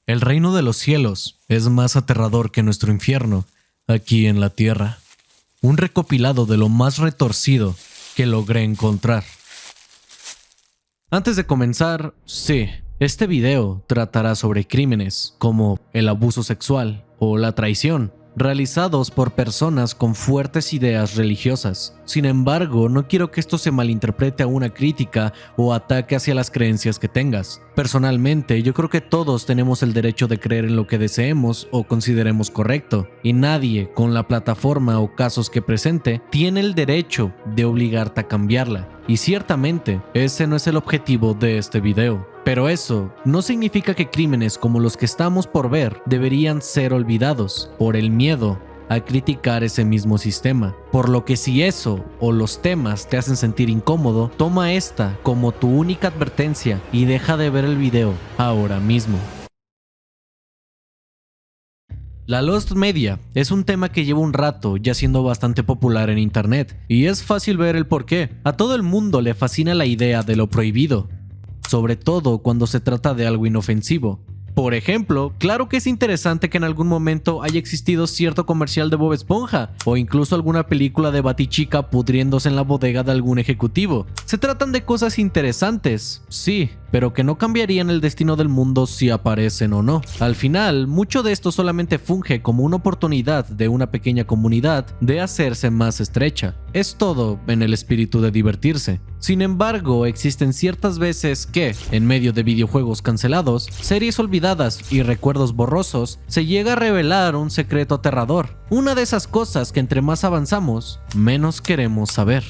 El reino de los cielos es más aterrador que nuestro infierno aquí en la tierra. Un recopilado de lo más retorcido que logré encontrar. Antes de comenzar, sí, este video tratará sobre crímenes como el abuso sexual o la traición, realizados por personas con fuertes ideas religiosas. Sin embargo, no quiero que esto se malinterprete a una crítica o ataque hacia las creencias que tengas. Personalmente, yo creo que todos tenemos el derecho de creer en lo que deseemos o consideremos correcto, y nadie, con la plataforma o casos que presente, tiene el derecho de obligarte a cambiarla. Y ciertamente, ese no es el objetivo de este video. Pero eso no significa que crímenes como los que estamos por ver deberían ser olvidados por el miedo a criticar ese mismo sistema. Por lo que si eso o los temas te hacen sentir incómodo, toma esta como tu única advertencia y deja de ver el video ahora mismo. La Lost Media es un tema que lleva un rato ya siendo bastante popular en internet, y es fácil ver el porqué. A todo el mundo le fascina la idea de lo prohibido, sobre todo cuando se trata de algo inofensivo. Por ejemplo, claro que es interesante que en algún momento haya existido cierto comercial de Bob Esponja, o incluso alguna película de Batichica pudriéndose en la bodega de algún ejecutivo. Se tratan de cosas interesantes, sí, pero que no cambiarían el destino del mundo si aparecen o no. Al final, mucho de esto solamente funge como una oportunidad de una pequeña comunidad de hacerse más estrecha. Es todo en el espíritu de divertirse. Sin embargo, existen ciertas veces que, en medio de videojuegos cancelados, series olvidadas y recuerdos borrosos, se llega a revelar un secreto aterrador. Una de esas cosas que entre más avanzamos, menos queremos saber.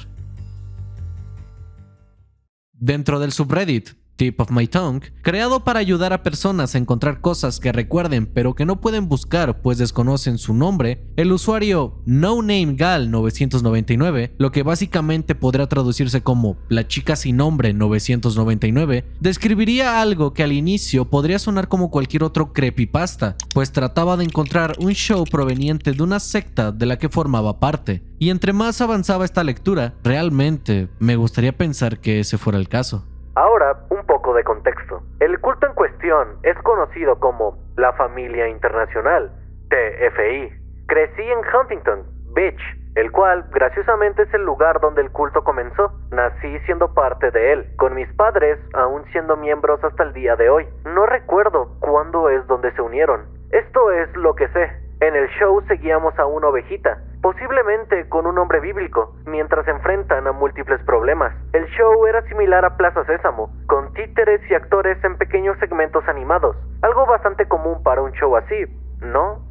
Dentro del subreddit Tip of My Tongue, creado para ayudar a personas a encontrar cosas que recuerden pero que no pueden buscar pues desconocen su nombre, el usuario NoNameGal999, lo que básicamente podrá traducirse como la chica sin nombre 999, describiría algo que al inicio podría sonar como cualquier otro creepypasta, pues trataba de encontrar un show proveniente de una secta de la que formaba parte. Y entre más avanzaba esta lectura, realmente me gustaría pensar que ese fuera el caso. Ahora, un poco de contexto. El culto en cuestión es conocido como la Familia Internacional, TFI. Crecí en Huntington Beach, el cual graciosamente es el lugar donde el culto comenzó. Nací siendo parte de él, con mis padres aún siendo miembros hasta el día de hoy. No recuerdo cuándo es donde se unieron. Esto es lo que sé. En el show seguíamos a una ovejita, posiblemente con un nombre bíblico, mientras se enfrentan a múltiples problemas. El show era similar a Plaza Sésamo, con títeres y actores en pequeños segmentos animados, algo bastante común para un show así, ¿no?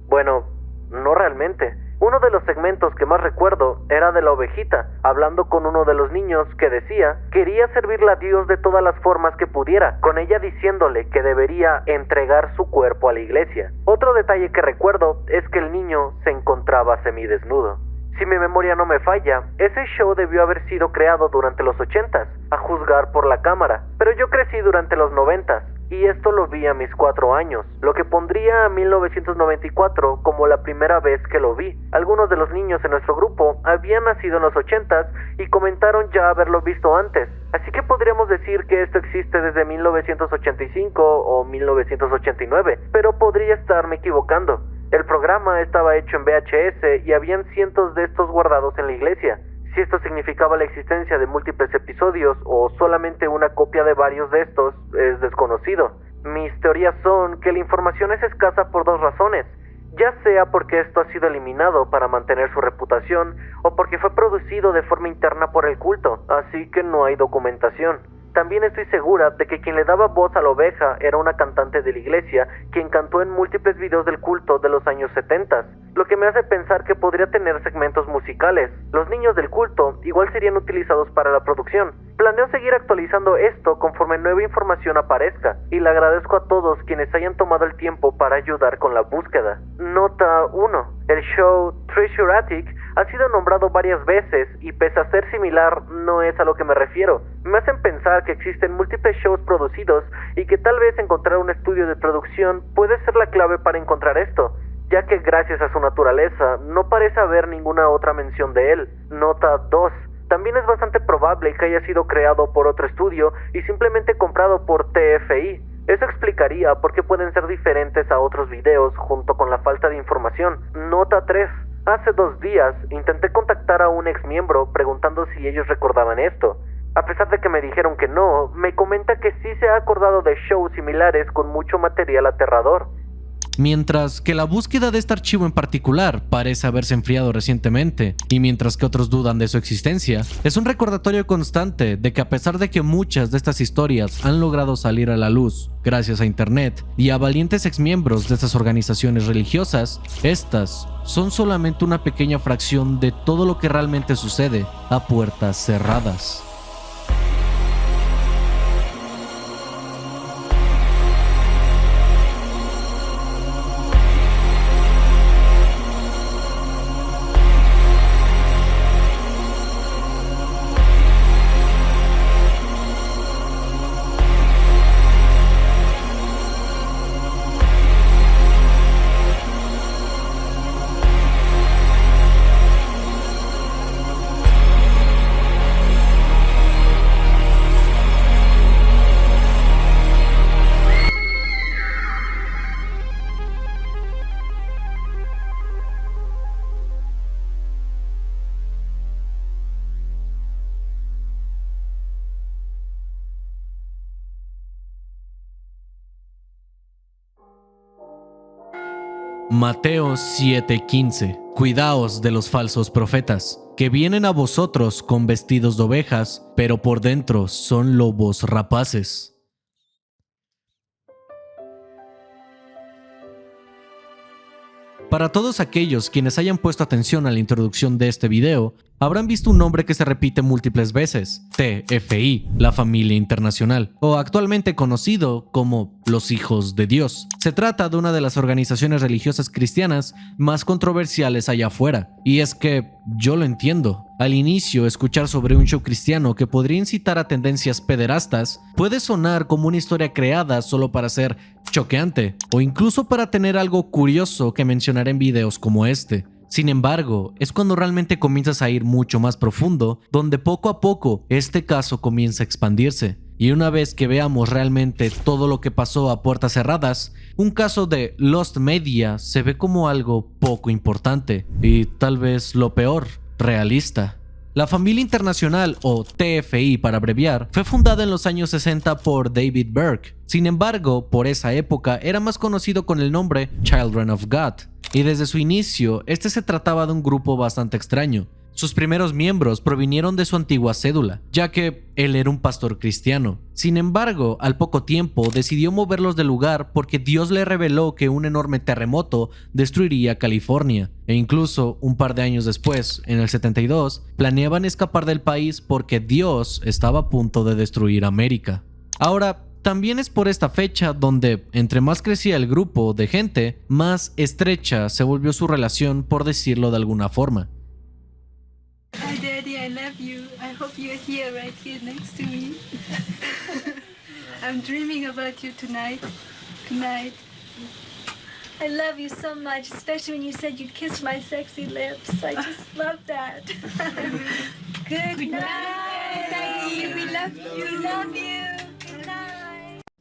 Bueno, no realmente. Uno de los segmentos que más recuerdo era de la ovejita, hablando con uno de los niños que decía quería servirle a Dios de todas las formas que pudiera, con ella diciéndole que debería entregar su cuerpo a la iglesia. Otro detalle que recuerdo es que el niño se encontraba semidesnudo. Si mi memoria no me falla, ese show debió haber sido creado durante los 80s, a juzgar por la cámara, pero yo crecí durante los 90s. Y esto lo vi a mis 4 años, lo que pondría a 1994 como la primera vez que lo vi. Algunos de los niños en nuestro grupo habían nacido en los 80s y comentaron ya haberlo visto antes. Así que podríamos decir que esto existe desde 1985 o 1989, pero podría estarme equivocando. El programa estaba hecho en VHS y habían cientos de estos guardados en la iglesia. Si esto significaba la existencia de múltiples episodios o solamente una copia de varios de estos es desconocido. Mis teorías son que la información es escasa por dos razones, ya sea porque esto ha sido eliminado para mantener su reputación o porque fue producido de forma interna por el culto, así que no hay documentación. También estoy segura de que quien le daba voz a la oveja era una cantante de la iglesia quien cantó en múltiples videos del culto de los años 70, lo que me hace pensar que podría tener segmentos musicales. Los niños del culto igual serían utilizados para la producción. Planeo seguir actualizando esto conforme nueva información aparezca, y le agradezco a todos quienes hayan tomado el tiempo para ayudar con la búsqueda. Nota 1. El show Treasure Attic ha sido nombrado varias veces y pese a ser similar, no es a lo que me refiero. Me hacen pensar que existen múltiples shows producidos y que tal vez encontrar un estudio de producción puede ser la clave para encontrar esto, ya que gracias a su naturaleza no parece haber ninguna otra mención de él. Nota 2. También es bastante probable que haya sido creado por otro estudio y simplemente comprado por TFI. Eso explicaría por qué pueden ser diferentes a otros videos junto con la falta de información. Nota 3. Hace 2 días intenté contactar a un ex miembro preguntando si ellos recordaban esto. A pesar de que me dijeron que no, me comenta que sí se ha acordado de shows similares con mucho material aterrador. Mientras que la búsqueda de este archivo en particular parece haberse enfriado recientemente, y mientras que otros dudan de su existencia, es un recordatorio constante de que a pesar de que muchas de estas historias han logrado salir a la luz gracias a internet y a valientes exmiembros de estas organizaciones religiosas, estas son solamente una pequeña fracción de todo lo que realmente sucede a puertas cerradas. Mateo 7:15. Cuidaos de los falsos profetas, que vienen a vosotros con vestidos de ovejas, pero por dentro son lobos rapaces. Para todos aquellos quienes hayan puesto atención a la introducción de este video, habrán visto un nombre que se repite múltiples veces: TFI, la familia internacional, o actualmente conocido como los Hijos de Dios. Se trata de una de las organizaciones religiosas cristianas más controversiales allá afuera, y es que yo lo entiendo. Al inicio, escuchar sobre un show cristiano que podría incitar a tendencias pederastas puede sonar como una historia creada solo para ser choqueante, o incluso para tener algo curioso que mencionar en videos como este. Sin embargo, es cuando realmente comienzas a ir mucho más profundo, donde poco a poco este caso comienza a expandirse. Y una vez que veamos realmente todo lo que pasó a puertas cerradas, un caso de Lost Media se ve como algo poco importante y tal vez lo peor, realista. La familia internacional, o TFI para abreviar, fue fundada en los años 60 por David Burke. Sin embargo, por esa época era más conocido con el nombre Children of God, y desde su inicio, este se trataba de un grupo bastante extraño. Sus primeros miembros provinieron de su antigua cédula, ya que él era un pastor cristiano. Sin embargo, al poco tiempo decidió moverlos del lugar porque Dios le reveló que un enorme terremoto destruiría California. E incluso un par de años después, en el 72, planeaban escapar del país porque Dios estaba a punto de destruir América. Ahora, también es por esta fecha donde, entre más crecía el grupo de gente, más estrecha se volvió su relación, por decirlo de alguna forma. Hi, Daddy, I love you. I hope you're here, right here next to me. I'm dreaming about you tonight. Tonight. I love you so much, especially when you said you'd kiss my sexy lips. I just love that. Good night. Daddy, we love you. We love you. Good night.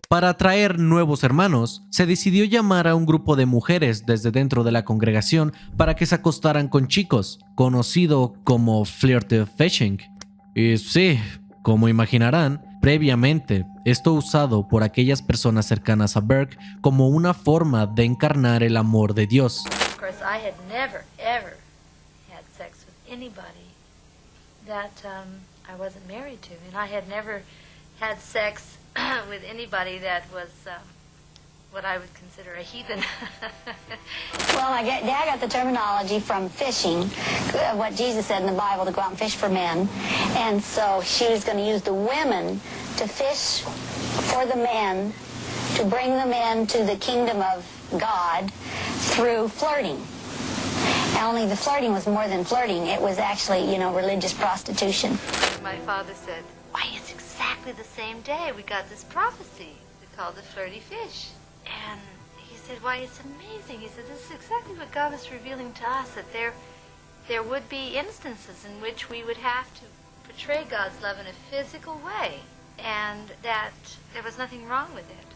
Para atraer nuevos hermanos, se decidió llamar a un grupo de mujeres desde dentro de la congregación para que se acostaran con chicos, conocido como flirt fishing. Y sí, como imaginarán, previamente, esto usado por aquellas personas cercanas a Burke como una forma de encarnar el amor de Dios. Of course, I had never, ever had sex with anybody that I wasn't married to, and I had never had sex with anybody that was what I would consider a heathen. Well, Dad got the terminology from fishing, what Jesus said in the Bible, to go out and fish for men. And so she was going to use the women to fish for the men, to bring the men to the kingdom of God through flirting. Only the flirting was more than flirting. It was actually, religious prostitution. My father said, why, it's exactly the same day we got this prophecy. We called it Flirty Fish. And he said, why, it's amazing. He said, this is exactly what God was revealing to us, that there would be instances in which we would have to portray God's love in a physical way, and that there was nothing wrong with it.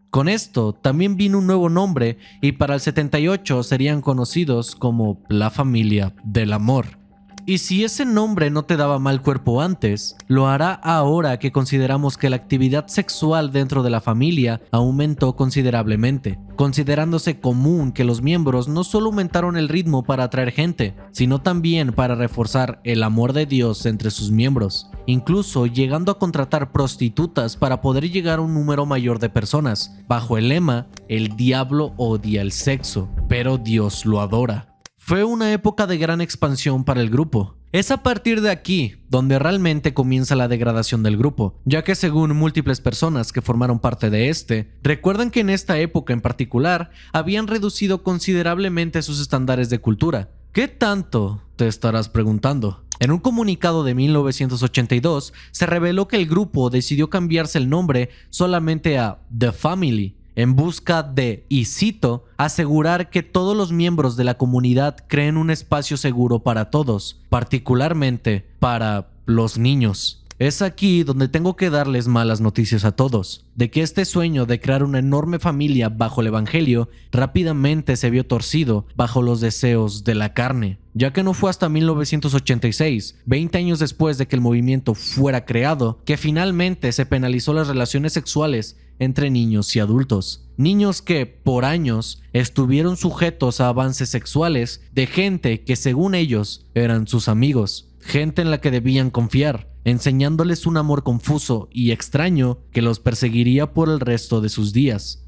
Con esto también vino un nuevo nombre y para el 78 serían conocidos como la familia del amor. Y si ese nombre no te daba mal cuerpo antes, lo hará ahora que consideramos que la actividad sexual dentro de la familia aumentó considerablemente, considerándose común que los miembros no solo aumentaron el ritmo para atraer gente, sino también para reforzar el amor de Dios entre sus miembros, incluso llegando a contratar prostitutas para poder llegar a un número mayor de personas, bajo el lema "El diablo odia el sexo, pero Dios lo adora". Fue una época de gran expansión para el grupo. Es a partir de aquí donde realmente comienza la degradación del grupo, ya que según múltiples personas que formaron parte de recuerdan que en esta época en particular habían reducido considerablemente sus estándares de cultura. ¿Qué tanto? Te estarás preguntando. En un comunicado de 1982 se reveló que el grupo decidió cambiarse el nombre solamente a The Family, en busca de, y cito, asegurar que todos los miembros de la comunidad creen un espacio seguro para todos, particularmente para los niños. Es aquí donde tengo que darles malas noticias a todos, de que este sueño de crear una enorme familia bajo el evangelio rápidamente se vio torcido bajo los deseos de la carne, ya que no fue hasta 1986, 20 años después de que el movimiento fuera creado, que finalmente se penalizó las relaciones sexuales entre niños y adultos. Niños que, por años, estuvieron sujetos a avances sexuales de gente que, según ellos, eran sus amigos, gente en la que debían confiar, enseñándoles un amor confuso y extraño que los perseguiría por el resto de sus días.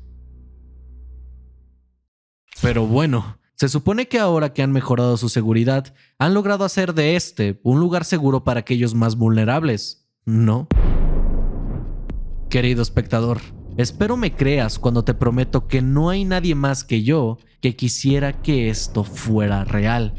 Pero bueno, se supone que ahora que han mejorado su seguridad, han logrado hacer de un lugar seguro para aquellos más vulnerables, ¿no? Querido espectador, espero me creas cuando te prometo que no hay nadie más que yo que quisiera que esto fuera real.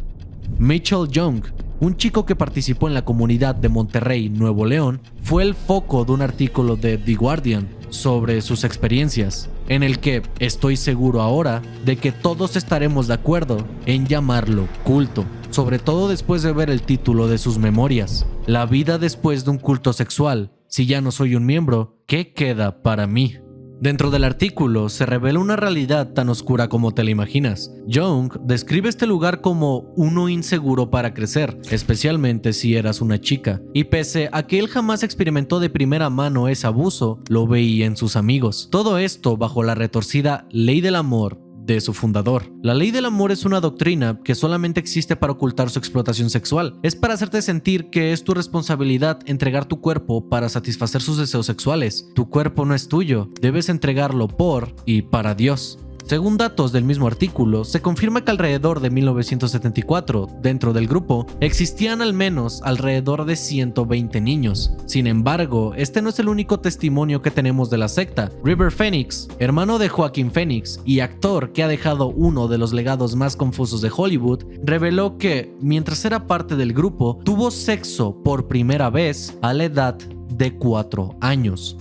Mitchell Young, un chico que participó en la comunidad de Monterrey, Nuevo León, fue el foco de un artículo de The Guardian sobre sus experiencias, en el que estoy seguro ahora de que todos estaremos de acuerdo en llamarlo culto, sobre todo después de ver el título de sus memorias, La vida después de un culto sexual. Si ya no soy un miembro, ¿qué queda para mí? Dentro del artículo se revela una realidad tan oscura como te la imaginas. Young describe este lugar como uno inseguro para crecer, especialmente si eras una chica, y pese a que él jamás experimentó de primera mano ese abuso, lo veía en sus amigos. Todo esto bajo la retorcida ley del amor de su fundador. La ley del amor es una doctrina que solamente existe para ocultar su explotación sexual. Es para hacerte sentir que es tu responsabilidad entregar tu cuerpo para satisfacer sus deseos sexuales. Tu cuerpo no es tuyo, debes entregarlo por y para Dios. Según datos del mismo artículo, se confirma que alrededor de 1974, dentro del grupo, existían al menos alrededor de 120 niños. Sin embargo, este no es el único testimonio que tenemos de la secta. River Phoenix, hermano de Joaquin Phoenix y actor que ha dejado uno de los legados más confusos de Hollywood, reveló que, mientras era parte del grupo, tuvo sexo por primera vez a la edad de 4 años.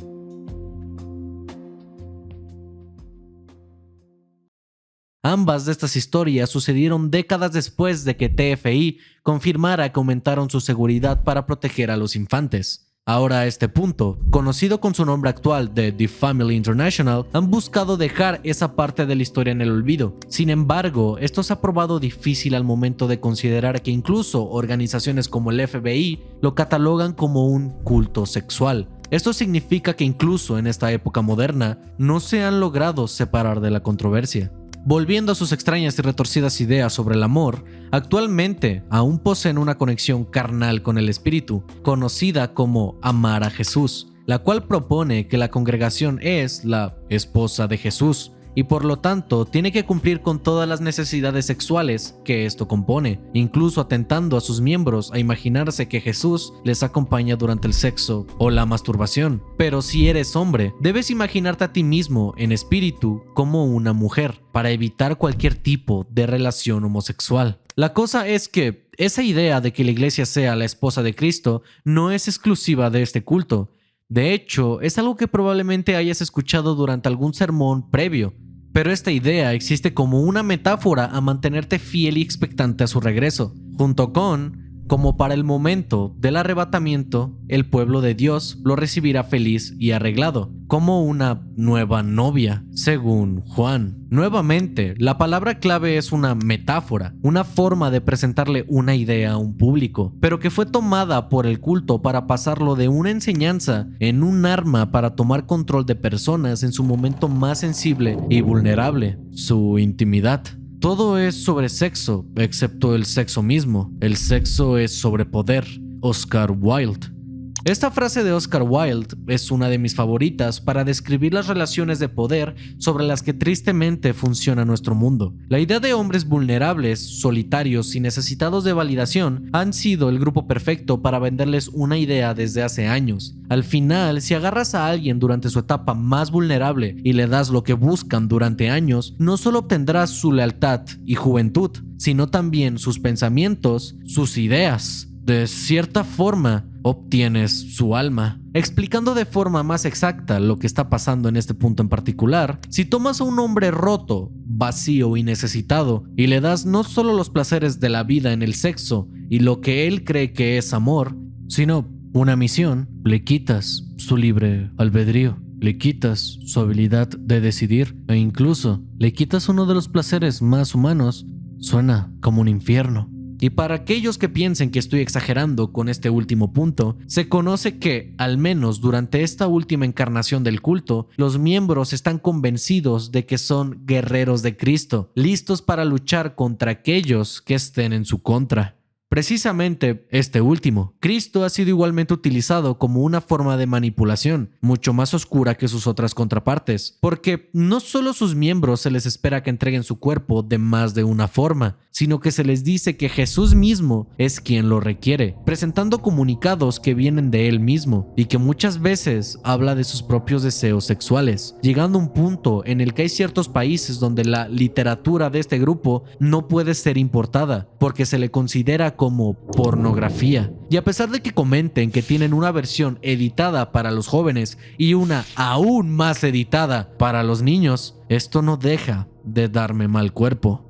Ambas de estas historias sucedieron décadas después de que TFI confirmara que aumentaron su seguridad para proteger a los infantes. Ahora a este punto, conocido con su nombre actual de The Family International, han buscado dejar esa parte de la historia en el olvido. Sin embargo, esto se ha probado difícil al momento de considerar que incluso organizaciones como el FBI lo catalogan como un culto sexual. Esto significa que incluso en esta época moderna no se han logrado separar de la controversia. Volviendo a sus extrañas y retorcidas ideas sobre el amor, actualmente aún poseen una conexión carnal con el espíritu, conocida como amar a Jesús, la cual propone que la congregación es la esposa de Jesús y por lo tanto tiene que cumplir con todas las necesidades sexuales que esto compone, incluso atentando a sus miembros a imaginarse que Jesús les acompaña durante el sexo o la masturbación. Pero si eres hombre, debes imaginarte a ti mismo en espíritu como una mujer, para evitar cualquier tipo de relación homosexual. La cosa es que esa idea de que la iglesia sea la esposa de Cristo no es exclusiva de este culto. De hecho, es algo que probablemente hayas escuchado durante algún sermón previo, pero esta idea existe como una metáfora a mantenerte fiel y expectante a su regreso, junto con como para el momento del arrebatamiento, el pueblo de Dios lo recibirá feliz y arreglado, como una nueva novia, según Juan. Nuevamente, la palabra clave es una metáfora, una forma de presentarle una idea a un público, pero que fue tomada por el culto para pasarlo de una enseñanza en un arma para tomar control de personas en su momento más sensible y vulnerable, su intimidad. Todo es sobre sexo, excepto el sexo mismo. El sexo es sobre poder. Oscar Wilde. Esta frase de Oscar Wilde es una de mis favoritas para describir las relaciones de poder sobre las que tristemente funciona nuestro mundo. La idea de hombres vulnerables, solitarios y necesitados de validación han sido el grupo perfecto para venderles una idea desde hace años. Al final, si agarras a alguien durante su etapa más vulnerable y le das lo que buscan durante años, no solo obtendrás su lealtad y juventud, sino también sus pensamientos, sus ideas. De cierta forma, obtienes su alma. Explicando de forma más exacta lo que está pasando en este punto en particular, si tomas a un hombre roto, vacío y necesitado y le das no solo los placeres de la vida en el sexo y lo que él cree que es amor, sino una misión, le quitas su libre albedrío, le quitas su habilidad de decidir e incluso le quitas uno de los placeres más humanos, suena como un infierno. Y para aquellos que piensen que estoy exagerando con este último punto, se conoce que, al menos durante esta última encarnación del culto, los miembros están convencidos de que son guerreros de Cristo, listos para luchar contra aquellos que estén en su contra. Precisamente este último, Cristo ha sido igualmente utilizado como una forma de manipulación, mucho más oscura que sus otras contrapartes, porque no solo a sus miembros se les espera que entreguen su cuerpo de más de una forma, sino que se les dice que Jesús mismo es quien lo requiere, presentando comunicados que vienen de él mismo y que muchas veces habla de sus propios deseos sexuales, llegando a un punto en el que hay ciertos países donde la literatura de este grupo no puede ser importada, porque se le considera como pornografía. Y a pesar de que comenten que tienen una versión editada para los jóvenes y una aún más editada para los niños, esto no deja de darme mal cuerpo.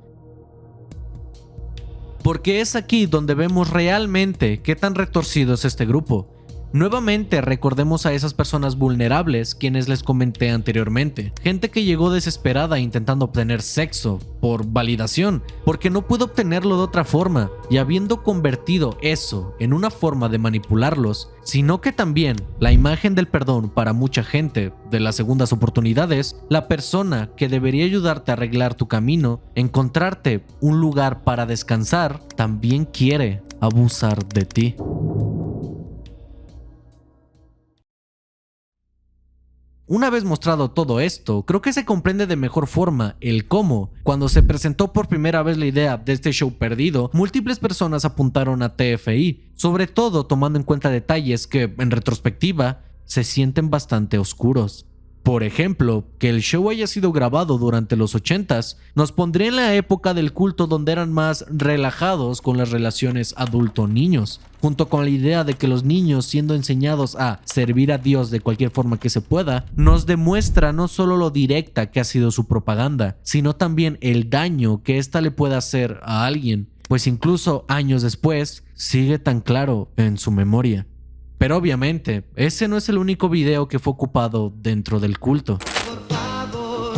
Porque es aquí donde vemos realmente qué tan retorcido es este grupo. Nuevamente recordemos a esas personas vulnerables quienes les comenté anteriormente. Gente que llegó desesperada intentando obtener sexo por validación, porque no pudo obtenerlo de otra forma, y habiendo convertido eso en una forma de manipularlos, sino que también la imagen del perdón para mucha gente de las segundas oportunidades, la persona que debería ayudarte a arreglar tu camino, encontrarte un lugar para descansar, también quiere abusar de ti. Una vez mostrado todo esto, creo que se comprende de mejor forma el cómo. Cuando se presentó por primera vez la idea de este show perdido, múltiples personas apuntaron a TFI, sobre todo tomando en cuenta detalles que, en retrospectiva, se sienten bastante oscuros. Por ejemplo, que el show haya sido grabado durante los 80s nos pondría en la época del culto donde eran más relajados con las relaciones adulto-niños, junto con la idea de que los niños siendo enseñados a servir a Dios de cualquier forma que se pueda, nos demuestra no solo lo directa que ha sido su propaganda, sino también el daño que ésta le puede hacer a alguien, pues incluso años después sigue tan claro en su memoria. Pero obviamente, ese no es el único video que fue ocupado dentro del culto. Por favor,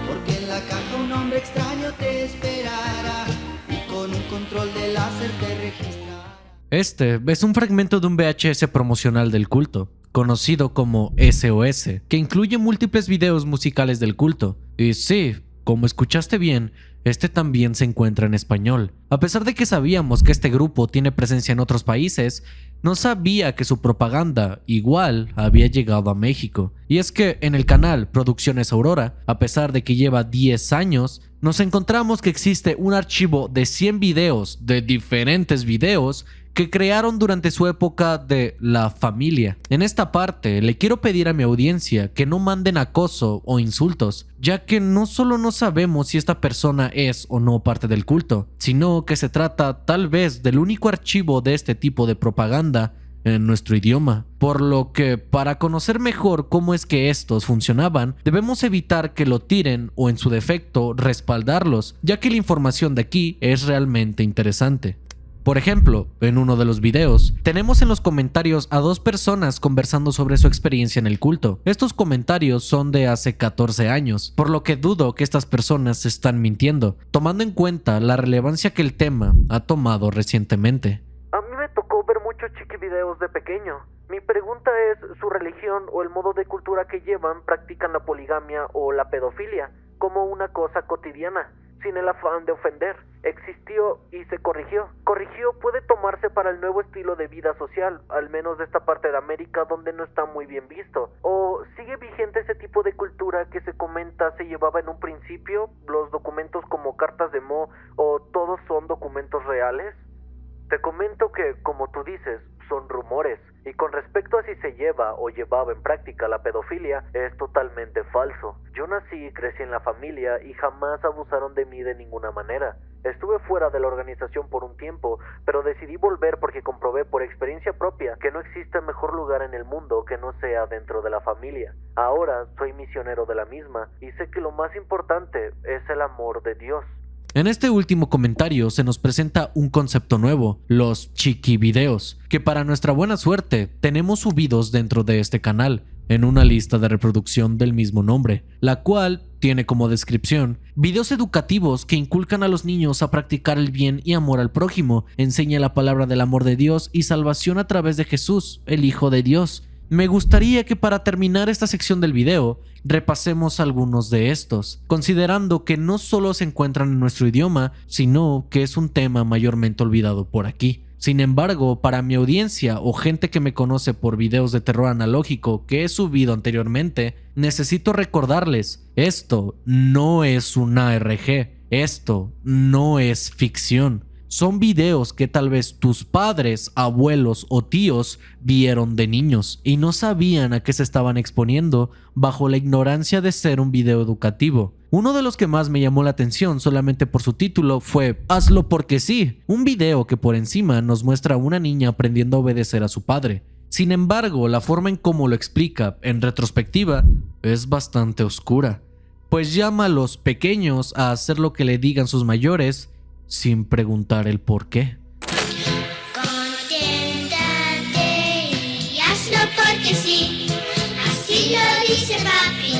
porque en la caja un hombre extraño te esperará y con un control de láser te registrará. Este es un fragmento de un VHS promocional del culto, conocido como SOS, que incluye múltiples videos musicales del culto. Y sí, como escuchaste bien, este también se encuentra en español. A pesar de que sabíamos que este grupo tiene presencia en otros países, no sabía que su propaganda igual había llegado a México. Y es que en el canal Producciones Aurora, a pesar de que lleva 10 años, nos encontramos que existe un archivo de 100 videos de diferentes videos que crearon durante su época de La Familia. En esta parte le quiero pedir a mi audiencia que no manden acoso o insultos, ya que no solo no sabemos si esta persona es o no parte del culto, sino que se trata tal vez del único archivo de este tipo de propaganda en nuestro idioma, por lo que para conocer mejor cómo es que estos funcionaban, debemos evitar que lo tiren o en su defecto respaldarlos, ya que la información de aquí es realmente interesante. Por ejemplo, en uno de los videos, tenemos en los comentarios a 2 personas conversando sobre su experiencia en el culto. Estos comentarios son de hace 14 años, por lo que dudo que estas personas se están mintiendo, tomando en cuenta la relevancia que el tema ha tomado recientemente. A mí me tocó ver muchos chiquivideos de pequeño. Mi pregunta es, ¿su religión o el modo de cultura que llevan practican la poligamia o la pedofilia como una cosa cotidiana? Sin el afán de ofender, existió y se corrigió. Corrigió puede tomarse para el nuevo estilo de vida social, al menos de esta parte de América donde no está muy bien visto. ¿O sigue vigente ese tipo de cultura que se comenta se llevaba en un principio? ¿Los documentos como cartas de Mo o todos son documentos reales? Te comento que, como tú dices, son rumores, y con respecto a si se lleva o llevaba en práctica la pedofilia, es totalmente falso. Yo nací y crecí en la familia y jamás abusaron de mí de ninguna manera. Estuve fuera de la organización por un tiempo, pero decidí volver porque comprobé por experiencia propia que no existe mejor lugar en el mundo que no sea dentro de la familia. Ahora soy misionero de la misma y sé que lo más importante es el amor de Dios. En este último comentario se nos presenta un concepto nuevo, los chiquivideos, que para nuestra buena suerte tenemos subidos dentro de este canal, en una lista de reproducción del mismo nombre, la cual tiene como descripción videos educativos que inculcan a los niños a practicar el bien y amor al prójimo, enseña la palabra del amor de Dios y salvación a través de Jesús, el Hijo de Dios. Me gustaría que para terminar esta sección del video repasemos algunos de estos, considerando que no solo se encuentran en nuestro idioma, sino que es un tema mayormente olvidado por aquí. Sin embargo, para mi audiencia o gente que me conoce por videos de terror analógico que he subido anteriormente, necesito recordarles, esto no es un ARG, esto no es ficción. Son videos que tal vez tus padres, abuelos o tíos vieron de niños y no sabían a qué se estaban exponiendo bajo la ignorancia de ser un video educativo. Uno de los que más me llamó la atención solamente por su título fue Hazlo porque sí, un video que por encima nos muestra a una niña aprendiendo a obedecer a su padre. Sin embargo, la forma en cómo lo explica, en retrospectiva, es bastante oscura, pues llama a los pequeños a hacer lo que le digan sus mayores sin preguntar el por qué. Conténtate y hazlo porque sí, así lo dice papi,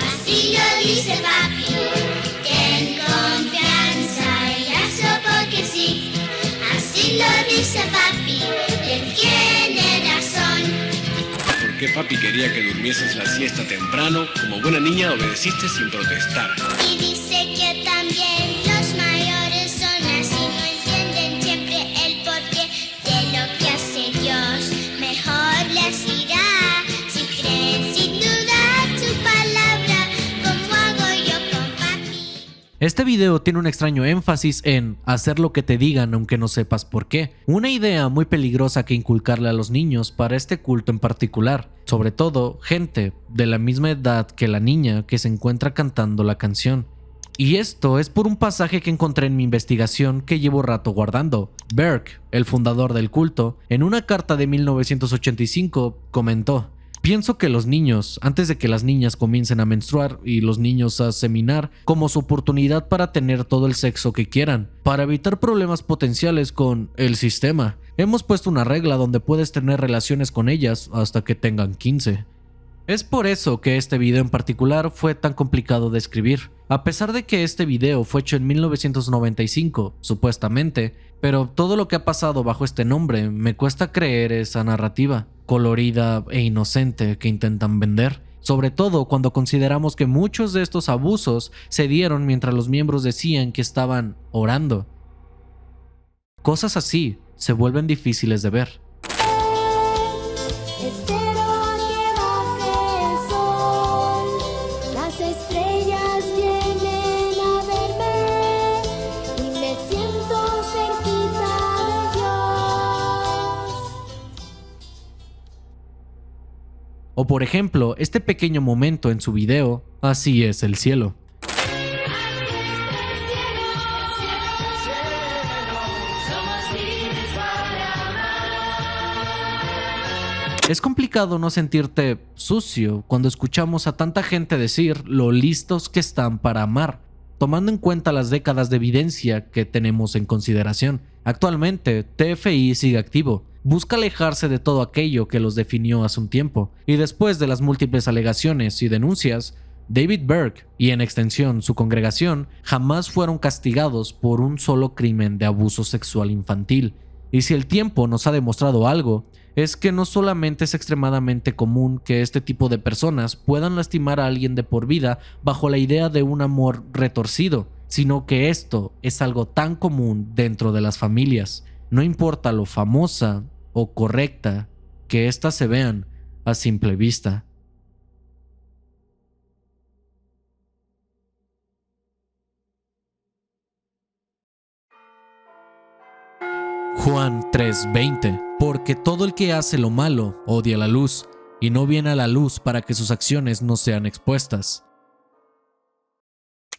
así lo dice papi. Ten confianza y hazlo porque sí, así lo dice papi, él tiene razón. ¿Por qué papi quería que durmieses la siesta temprano? Como buena niña obedeciste sin protestar. Y dice que también los mayores son así, no entienden siempre el porqué de lo que hace Dios. Mejor les irá si creen sin dudar su palabra, como hago yo con papi. Este video tiene un extraño énfasis en hacer lo que te digan aunque no sepas por qué, una idea muy peligrosa que inculcarle a los niños para este culto en particular, sobre todo gente de la misma edad que la niña que se encuentra cantando la canción. Y esto es por un pasaje que encontré en mi investigación que llevo rato guardando. Burke, el fundador del culto, en una carta de 1985 comentó: pienso que los niños, antes de que las niñas comiencen a menstruar y los niños a seminar, como su oportunidad para tener todo el sexo que quieran, para evitar problemas potenciales con el sistema. Hemos puesto una regla donde puedes tener relaciones con ellas hasta que tengan 15. Es por eso que este video en particular fue tan complicado de escribir, a pesar de que este video fue hecho en 1995, supuestamente, pero todo lo que ha pasado bajo este nombre me cuesta creer esa narrativa colorida e inocente que intentan vender, sobre todo cuando consideramos que muchos de estos abusos se dieron mientras los miembros decían que estaban orando. Cosas así se vuelven difíciles de ver. Espero a que baje el sol, las estrellas vienen a verme y me siento cerquita de Dios. O por ejemplo, este pequeño momento en su video, Así es el cielo. Es complicado no sentirte sucio cuando escuchamos a tanta gente decir lo listos que están para amar, tomando en cuenta las décadas de evidencia que tenemos en consideración. Actualmente, TFI sigue activo. Busca alejarse de todo aquello que los definió hace un tiempo, y después de las múltiples alegaciones y denuncias, David Berg y en extensión su congregación jamás fueron castigados por un solo crimen de abuso sexual infantil. Y si el tiempo nos ha demostrado algo, es que no solamente es extremadamente común que este tipo de personas puedan lastimar a alguien de por vida bajo la idea de un amor retorcido, sino que esto es algo tan común dentro de las familias. No importa lo famosa o correcta que éstas se vean a simple vista. Juan 3:20, porque todo el que hace lo malo odia la luz, y no viene a la luz para que sus acciones no sean expuestas.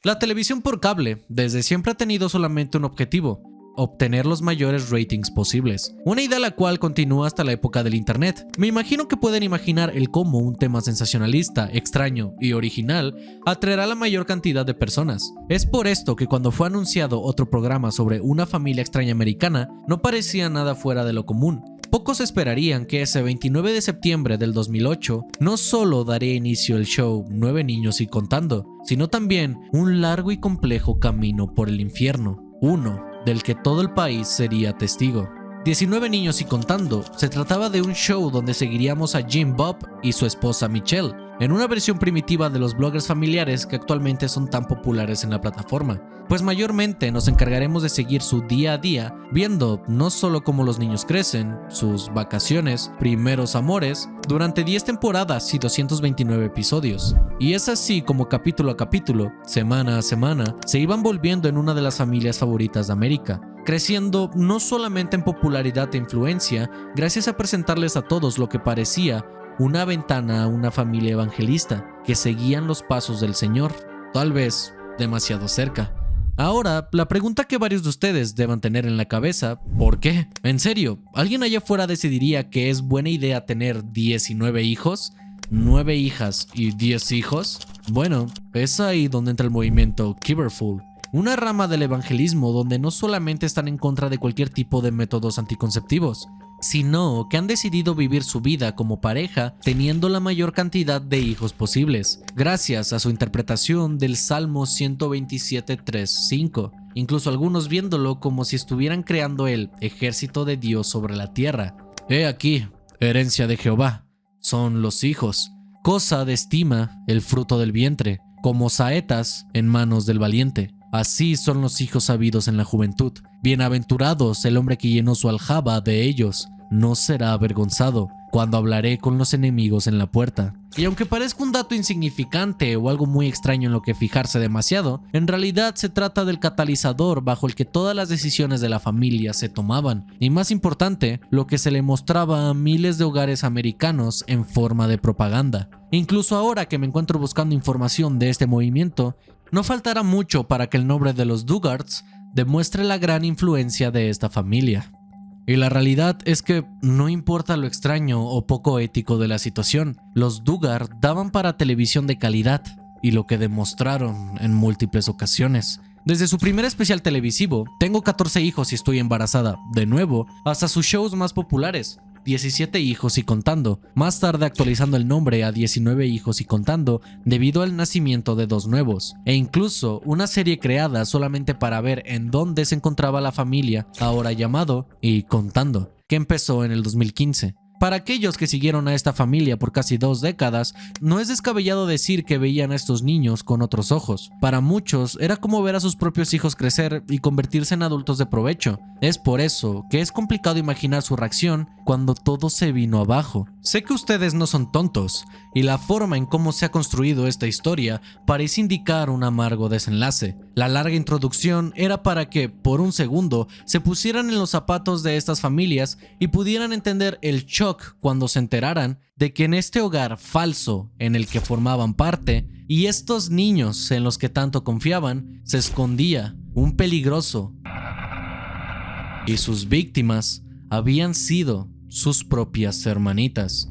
La televisión por cable desde siempre ha tenido solamente un objetivo: obtener los mayores ratings posibles, una idea la cual continúa hasta la época del internet. Me imagino que pueden imaginar el cómo un tema sensacionalista, extraño y original atraerá a la mayor cantidad de personas. Es por esto que cuando fue anunciado otro programa sobre una familia extraña americana, no parecía nada fuera de lo común. Pocos esperarían que ese 29 de septiembre del 2008 no solo daría inicio el show 9 niños y contando, sino también un largo y complejo camino por el infierno, uno del que todo el país sería testigo. 19 niños y contando se trataba de un show donde seguiríamos a Jim Bob y su esposa Michelle, en una versión primitiva de los bloggers familiares que actualmente son tan populares en la plataforma, pues mayormente nos encargaremos de seguir su día a día, viendo no solo cómo los niños crecen, sus vacaciones, primeros amores, durante 10 temporadas y 229 episodios. Y es así como capítulo a capítulo, semana a semana, se iban volviendo en una de las familias favoritas de América, creciendo no solamente en popularidad e influencia, gracias a presentarles a todos lo que parecía una ventana a una familia evangelista que seguían los pasos del Señor, tal vez demasiado cerca. Ahora, la pregunta que varios de ustedes deban tener en la cabeza: ¿por qué? En serio, ¿alguien allá afuera decidiría que es buena idea tener 19 hijos? 9 hijas y 10 hijos? Bueno, es ahí donde entra el movimiento Keeperful, una rama del evangelismo donde no solamente están en contra de cualquier tipo de métodos anticonceptivos, sino que han decidido vivir su vida como pareja teniendo la mayor cantidad de hijos posibles, gracias a su interpretación del Salmo 127:3-5, incluso algunos viéndolo como si estuvieran creando el ejército de Dios sobre la tierra. He aquí, herencia de Jehová, son los hijos, cosa de estima el fruto del vientre, como saetas en manos del valiente. Así son los hijos habidos en la juventud. Bienaventurados el hombre que llenó su aljaba de ellos. No será avergonzado cuando hablaré con los enemigos en la puerta. Y aunque parezca un dato insignificante o algo muy extraño en lo que fijarse demasiado, en realidad se trata del catalizador bajo el que todas las decisiones de la familia se tomaban. Y más importante, lo que se le mostraba a miles de hogares americanos en forma de propaganda. Incluso ahora que me encuentro buscando información de este movimiento, no faltará mucho para que el nombre de los Dugards demuestre la gran influencia de esta familia. Y la realidad es que no importa lo extraño o poco ético de la situación, los Dugard daban para televisión de calidad, y lo que demostraron en múltiples ocasiones. Desde su primer especial televisivo, Tengo 14 hijos y estoy embarazada, de nuevo, hasta sus shows más populares, 17 hijos y contando, más tarde actualizando el nombre a 19 hijos y contando debido al nacimiento de 2 nuevos, e incluso una serie creada solamente para ver en dónde se encontraba la familia, ahora llamado Y Contando, que empezó en el 2015. Para aquellos que siguieron a esta familia por casi 2 décadas, no es descabellado decir que veían a estos niños con otros ojos. Para muchos era como ver a sus propios hijos crecer y convertirse en adultos de provecho. Es por eso que es complicado imaginar su reacción cuando todo se vino abajo. Sé que ustedes no son tontos, y la forma en cómo se ha construido esta historia parece indicar un amargo desenlace. La larga introducción era para que, por un segundo, se pusieran en los zapatos de estas familias y pudieran entender el shock cuando se enteraran de que en este hogar falso en el que formaban parte y estos niños en los que tanto confiaban, se escondía un peligroso, y sus víctimas habían sido sus propias hermanitas.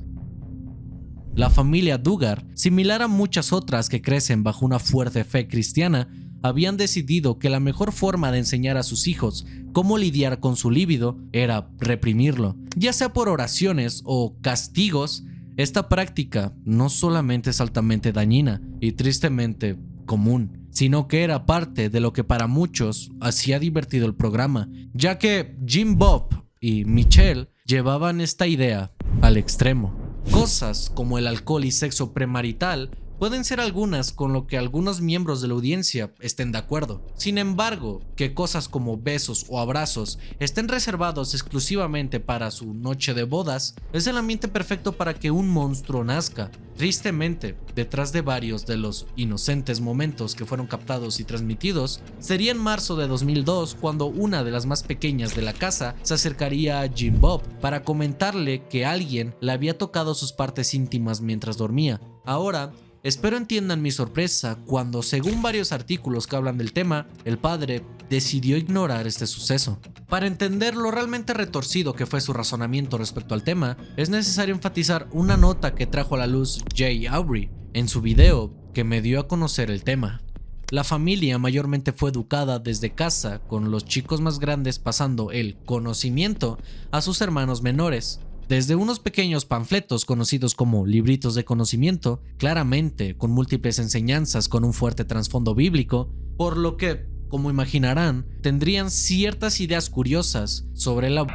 La familia Duggar, similar a muchas otras que crecen bajo una fuerte fe cristiana, habían decidido que la mejor forma de enseñar a sus hijos cómo lidiar con su líbido era reprimirlo, ya sea por oraciones o castigos. Esta práctica no solamente es altamente dañina y tristemente común, sino que era parte de lo que para muchos hacía divertido el programa, ya que Jim Bob y Michelle llevaban esta idea al extremo. Cosas como el alcohol y sexo premarital pueden ser algunas con lo que algunos miembros de la audiencia estén de acuerdo. Sin embargo, que cosas como besos o abrazos estén reservados exclusivamente para su noche de bodas es el ambiente perfecto para que un monstruo nazca. Tristemente, detrás de varios de los inocentes momentos que fueron captados y transmitidos, sería en marzo de 2002 cuando una de las más pequeñas de la casa se acercaría a Jim Bob para comentarle que alguien le había tocado sus partes íntimas mientras dormía. Ahora, espero entiendan mi sorpresa cuando, según varios artículos que hablan del tema, el padre decidió ignorar este suceso. Para entender lo realmente retorcido que fue su razonamiento respecto al tema, es necesario enfatizar una nota que trajo a la luz Jay Aubrey en su video que me dio a conocer el tema. La familia mayormente fue educada desde casa, con los chicos más grandes pasando el conocimiento a sus hermanos menores. Desde unos pequeños panfletos conocidos como libritos de conocimiento, claramente con múltiples enseñanzas con un fuerte trasfondo bíblico, por lo que, como imaginarán, tendrían ciertas ideas curiosas sobre la...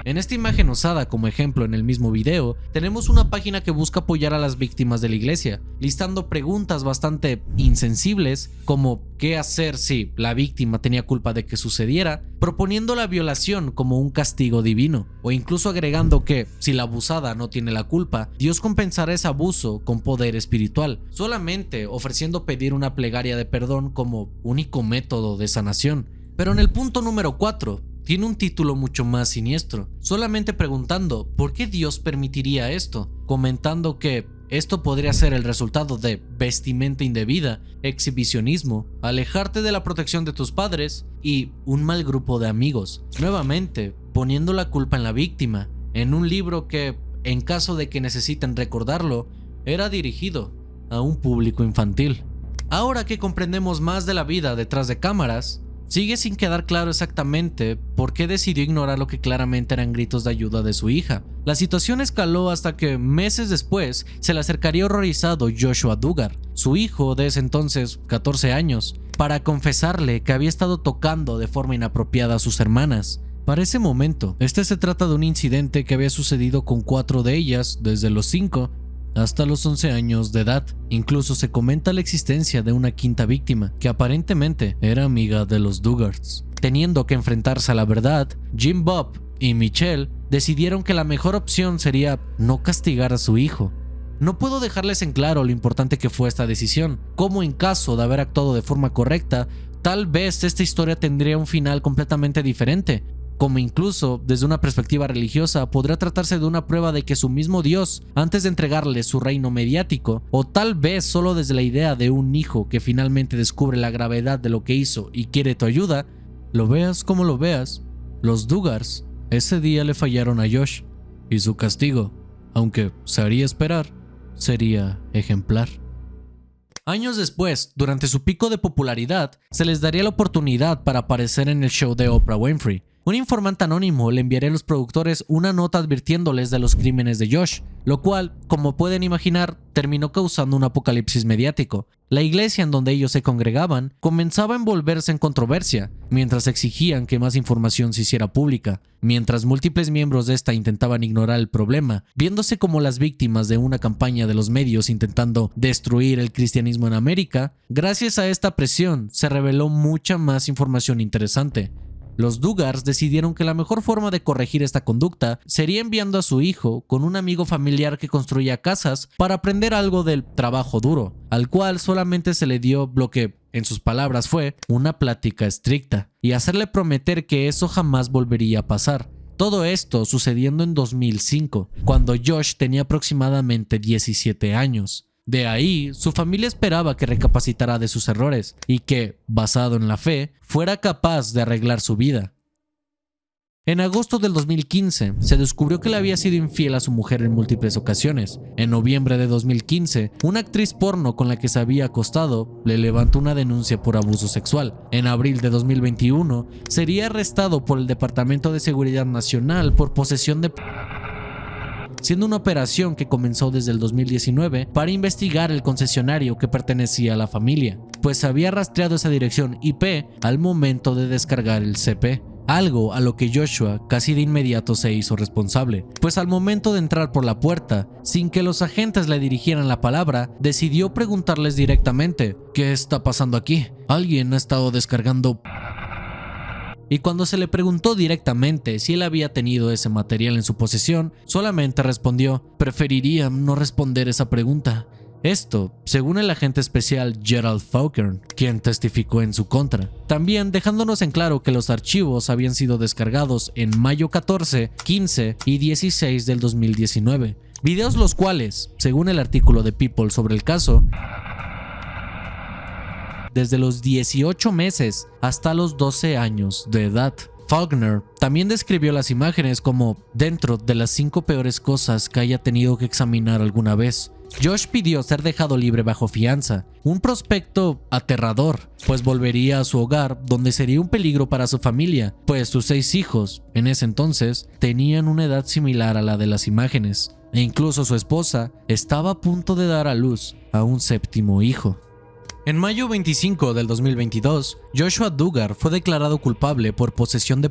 En esta imagen usada como ejemplo en el mismo video, tenemos una página que busca apoyar a las víctimas de la iglesia, listando preguntas bastante insensibles como qué hacer si la víctima tenía culpa de que sucediera, proponiendo la violación como un castigo divino, o incluso agregando que si la abusada no tiene la culpa, Dios compensará ese abuso con poder espiritual, solamente ofreciendo pedir una plegaria de perdón como único método de sanación. Pero en el punto número 4, tiene un título mucho más siniestro, solamente preguntando por qué Dios permitiría esto, comentando que esto podría ser el resultado de vestimenta indebida, exhibicionismo, alejarte de la protección de tus padres y un mal grupo de amigos, nuevamente poniendo la culpa en la víctima, en un libro que, en caso de que necesiten recordarlo, era dirigido a un público infantil. Ahora que comprendemos más de la vida detrás de cámaras, sigue sin quedar claro exactamente por qué decidió ignorar lo que claramente eran gritos de ayuda de su hija. La situación escaló hasta que meses después se le acercaría horrorizado Joshua Duggar, su hijo de ese entonces 14 años, para confesarle que había estado tocando de forma inapropiada a sus hermanas. Para ese momento, se trata de un incidente que había sucedido con 4 de ellas desde los 5 hasta los 11 años de edad. Incluso se comenta la existencia de una quinta víctima, que aparentemente era amiga de los Duggars. Teniendo que enfrentarse a la verdad, Jim Bob y Michelle decidieron que la mejor opción sería no castigar a su hijo. No puedo dejarles en claro lo importante que fue esta decisión, como en caso de haber actuado de forma correcta, tal vez esta historia tendría un final completamente diferente, como incluso desde una perspectiva religiosa podría tratarse de una prueba de que su mismo Dios, antes de entregarle su reino mediático, o tal vez solo desde la idea de un hijo que finalmente descubre la gravedad de lo que hizo y quiere tu ayuda, lo veas como lo veas, los Duggars ese día le fallaron a Josh, y su castigo, aunque se haría esperar, sería ejemplar. Años después, durante su pico de popularidad, se les daría la oportunidad para aparecer en el show de Oprah Winfrey. Un informante anónimo le enviaría a los productores una nota advirtiéndoles de los crímenes de Josh, lo cual, como pueden imaginar, terminó causando un apocalipsis mediático. La iglesia en donde ellos se congregaban comenzaba a envolverse en controversia, mientras exigían que más información se hiciera pública, mientras múltiples miembros de esta intentaban ignorar el problema, viéndose como las víctimas de una campaña de los medios intentando destruir el cristianismo en América. Gracias a esta presión se reveló mucha más información interesante. Los Duggars decidieron que la mejor forma de corregir esta conducta sería enviando a su hijo con un amigo familiar que construía casas para aprender algo del trabajo duro, al cual solamente se le dio lo que, en sus palabras, fue una plática estricta, y hacerle prometer que eso jamás volvería a pasar. Todo esto sucediendo en 2005, cuando Josh tenía aproximadamente 17 años. De ahí, su familia esperaba que recapacitara de sus errores y que, basado en la fe, fuera capaz de arreglar su vida. En agosto del 2015 se descubrió que le había sido infiel a su mujer en múltiples ocasiones. En noviembre de 2015, una actriz porno con la que se había acostado le levantó una denuncia por abuso sexual. En abril de 2021 sería arrestado por el Departamento de Seguridad Nacional por posesión de siendo una operación que comenzó desde el 2019 para investigar el concesionario que pertenecía a la familia, pues había rastreado esa dirección IP al momento de descargar el CP. Algo a lo que Joshua casi de inmediato se hizo responsable, pues al momento de entrar por la puerta, sin que los agentes le dirigieran la palabra, decidió preguntarles directamente: ¿qué está pasando aquí? ¿Alguien ha estado descargando? Y cuando se le preguntó directamente si él había tenido ese material en su posesión, solamente respondió: preferiría no responder esa pregunta. Esto, según el agente especial Gerald Faulkner, quien testificó en su contra. También dejándonos en claro que los archivos habían sido descargados en mayo 14, 15 y 16 del 2019. Videos los cuales, según el artículo de People sobre el caso, desde los 18 meses hasta los 12 años de edad. Faulkner también describió las imágenes como dentro de las 5 peores cosas que haya tenido que examinar alguna vez. Josh pidió ser dejado libre bajo fianza, un prospecto aterrador, pues volvería a su hogar donde sería un peligro para su familia, pues sus 6 hijos, en ese entonces, tenían una edad similar a la de las imágenes, e incluso su esposa estaba a punto de dar a luz a un 7º hijo. En mayo 25 del 2022, Joshua Duggar fue declarado culpable por posesión de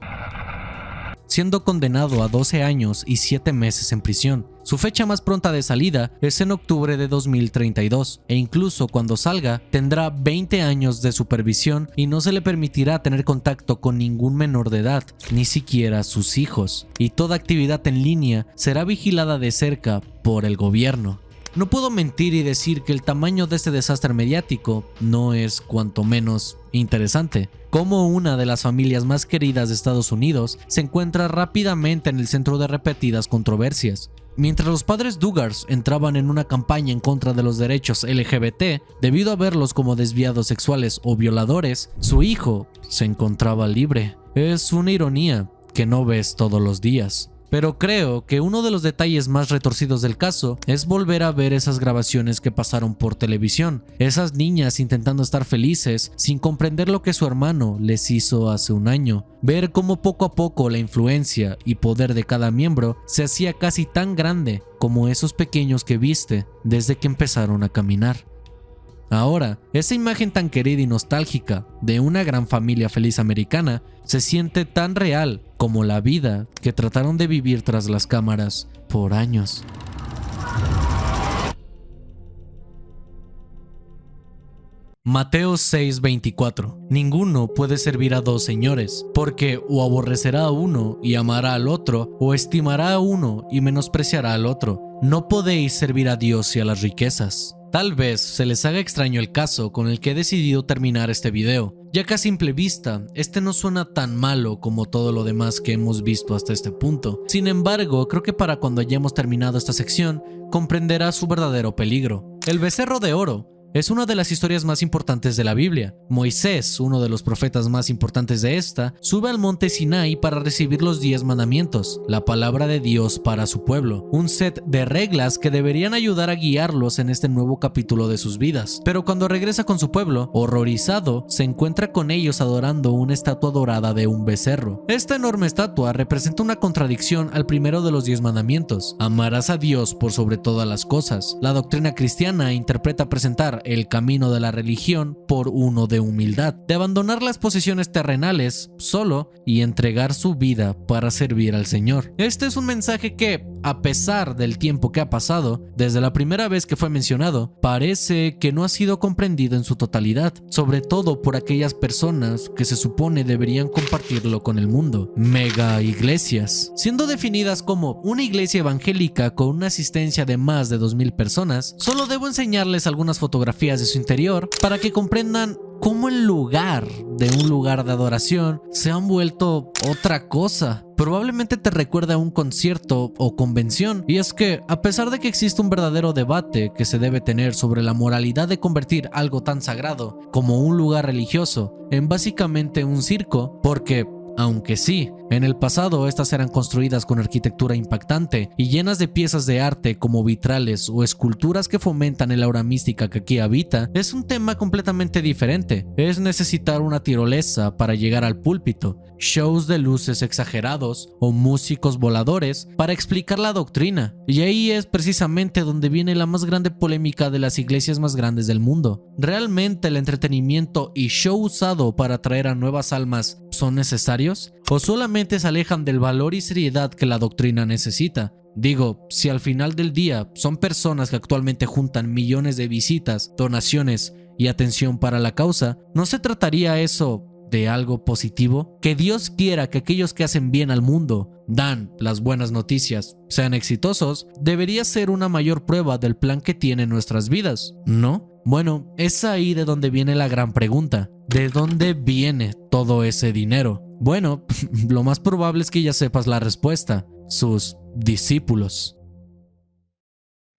siendo condenado a 12 años y 7 meses en prisión. Su fecha más pronta de salida es en octubre de 2032, e incluso cuando salga tendrá 20 años de supervisión y no se le permitirá tener contacto con ningún menor de edad, ni siquiera sus hijos, y toda actividad en línea será vigilada de cerca por el gobierno. No puedo mentir y decir que el tamaño de este desastre mediático no es cuanto menos interesante. Como una de las familias más queridas de Estados Unidos se encuentra rápidamente en el centro de repetidas controversias. Mientras los padres Duggars entraban en una campaña en contra de los derechos LGBT debido a verlos como desviados sexuales o violadores, su hijo se encontraba libre. Es una ironía que no ves todos los días. Pero creo que uno de los detalles más retorcidos del caso es volver a ver esas grabaciones que pasaron por televisión, esas niñas intentando estar felices sin comprender lo que su hermano les hizo hace un año, ver cómo poco a poco la influencia y poder de cada miembro se hacía casi tan grande como esos pequeños que viste desde que empezaron a caminar. Ahora, esa imagen tan querida y nostálgica de una gran familia feliz americana se siente tan real como la vida que trataron de vivir tras las cámaras por años. Mateo 6:24. Ninguno puede servir a 2 señores, porque o aborrecerá a uno y amará al otro, o estimará a uno y menospreciará al otro. No podéis servir a Dios y a las riquezas. Tal vez se les haga extraño el caso con el que he decidido terminar este video, ya que a simple vista, este no suena tan malo como todo lo demás que hemos visto hasta este punto. Sin embargo, creo que para cuando hayamos terminado esta sección, comprenderás su verdadero peligro. El becerro de oro es una de las historias más importantes de la Biblia. Moisés, uno de los profetas más importantes de esta, sube al monte Sinai para recibir los 10 mandamientos, la palabra de Dios para su pueblo, un set de reglas que deberían ayudar a guiarlos en este nuevo capítulo de sus vidas. Pero cuando regresa con su pueblo, horrorizado, se encuentra con ellos adorando una estatua dorada de un becerro. Esta enorme estatua representa una contradicción al primero de los 10 mandamientos: amarás a Dios por sobre todas las cosas. La doctrina cristiana interpreta presentar el camino de la religión por uno de humildad, de abandonar las posesiones terrenales solo y entregar su vida para servir al Señor. Este es un mensaje que, a pesar del tiempo que ha pasado desde la primera vez que fue mencionado, parece que no ha sido comprendido en su totalidad, sobre todo por aquellas personas que se supone deberían compartirlo con el mundo. Mega iglesias, siendo definidas como una iglesia evangélica con una asistencia de más de 2000 personas, solo debo enseñarles algunas fotografías de su interior para que comprendan cómo el lugar de un lugar de adoración se han vuelto otra cosa. Probablemente te recuerda a un concierto o convención, y es que, a pesar de que existe un verdadero debate que se debe tener sobre la moralidad de convertir algo tan sagrado como un lugar religioso en básicamente un circo, porque aunque sí, en el pasado estas eran construidas con arquitectura impactante y llenas de piezas de arte como vitrales o esculturas que fomentan el aura mística que aquí habita, es un tema completamente diferente. Es necesitar una tirolesa para llegar al púlpito, shows de luces exagerados o músicos voladores para explicar la doctrina, y ahí es precisamente donde viene la más grande polémica de las iglesias más grandes del mundo. ¿Realmente el entretenimiento y show usado para atraer a nuevas almas son necesarios? ¿O solamente se alejan del valor y seriedad que la doctrina necesita? Digo, si al final del día son personas que actualmente juntan millones de visitas, donaciones y atención para la causa, ¿no se trataría eso de algo positivo? Que Dios quiera que aquellos que hacen bien al mundo, dan las buenas noticias, sean exitosos, debería ser una mayor prueba del plan que tienen nuestras vidas, ¿no? Bueno, es ahí de donde viene la gran pregunta. ¿De dónde viene todo ese dinero? Bueno, lo más probable es que ya sepas la respuesta: sus discípulos.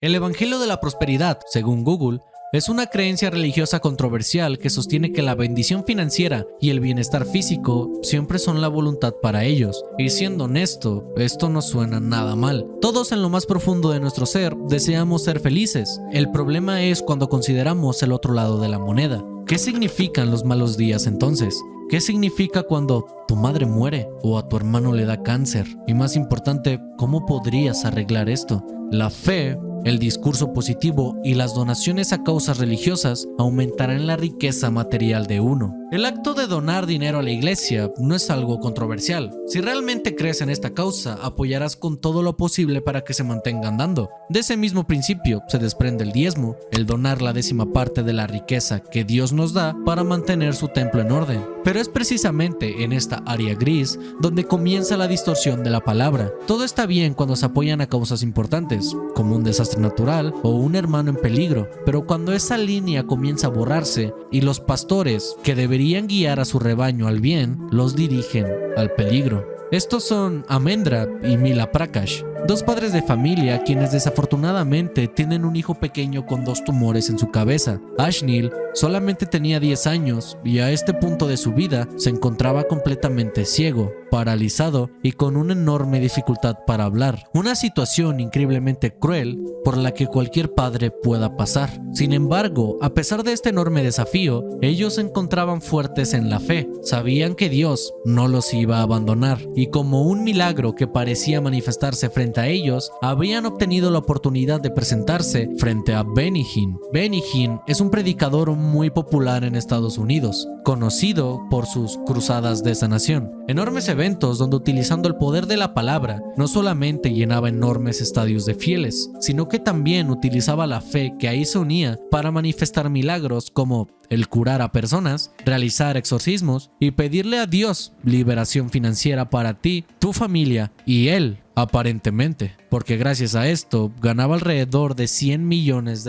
El Evangelio de la Prosperidad, según Google, es una creencia religiosa controversial que sostiene que la bendición financiera y el bienestar físico siempre son la voluntad para ellos. Y siendo honesto, esto no suena nada mal. Todos en lo más profundo de nuestro ser deseamos ser felices. El problema es cuando consideramos el otro lado de la moneda. ¿Qué significan los malos días entonces? ¿Qué significa cuando tu madre muere o a tu hermano le da cáncer? Y más importante, ¿cómo podrías arreglar esto? La fe, el discurso positivo y las donaciones a causas religiosas aumentarán la riqueza material de uno. El acto de donar dinero a la iglesia no es algo controversial. Si realmente crees en esta causa, apoyarás con todo lo posible para que se mantenga andando. De ese mismo principio se desprende el diezmo, el donar la 10ª parte de la riqueza que Dios nos da para mantener su templo en orden. Pero es precisamente en esta área gris donde comienza la distorsión de la palabra. Todo está bien cuando se apoyan a causas importantes, como un desastre natural o un hermano en peligro, pero cuando esa línea comienza a borrarse y los pastores, que deberían guiar a su rebaño al bien, los dirigen al peligro. Estos son Amendra y Mila Prakash, dos padres de familia quienes desafortunadamente tienen un hijo pequeño con 2 tumores en su cabeza. Ashnil solamente tenía 10 años y a este punto de su vida se encontraba completamente ciego, paralizado y con una enorme dificultad para hablar. Una situación increíblemente cruel por la que cualquier padre pueda pasar. Sin embargo, a pesar de este enorme desafío, ellos se encontraban fuertes en la fe. Sabían que Dios no los iba a abandonar y como un milagro que parecía manifestarse frente a ellos, habían obtenido la oportunidad de presentarse frente a Benny Hinn. Benny Hinn es un predicador muy popular en Estados Unidos, conocido por sus cruzadas de sanación. Enormes eventos donde utilizando el poder de la palabra, no solamente llenaba enormes estadios de fieles, sino que también utilizaba la fe que ahí se unía para manifestar milagros como el curar a personas, realizar exorcismos y pedirle a Dios liberación financiera para ti, tu familia y él, aparentemente, porque gracias a esto ganaba alrededor de $100 millones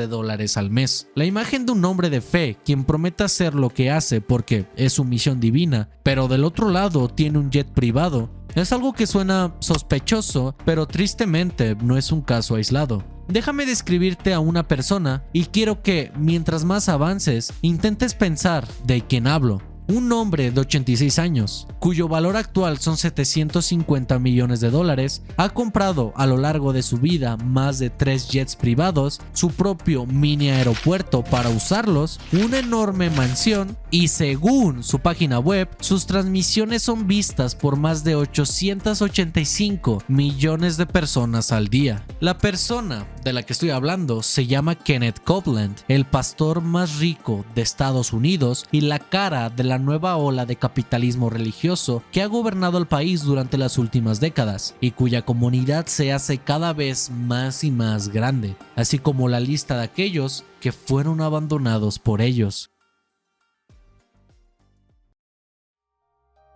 al mes. La imagen de un hombre de fe quien promete hacer lo que hace porque es su misión divina, pero del otro lado tiene un jet privado, es algo que suena sospechoso, pero tristemente no es un caso aislado. Déjame describirte a una persona y quiero que, mientras más avances, intentes pensar de quién hablo. Un hombre de 86 años, cuyo valor actual son $750 millones, ha comprado a lo largo de su vida más de 3 jets privados, su propio mini aeropuerto para usarlos, una enorme mansión y según su página web, sus transmisiones son vistas por más de 885 millones de personas al día. La persona de la que estoy hablando se llama Kenneth Copeland, el pastor más rico de Estados Unidos y la cara de la nueva ola de capitalismo religioso que ha gobernado el país durante las últimas décadas y cuya comunidad se hace cada vez más y más grande, así como la lista de aquellos que fueron abandonados por ellos.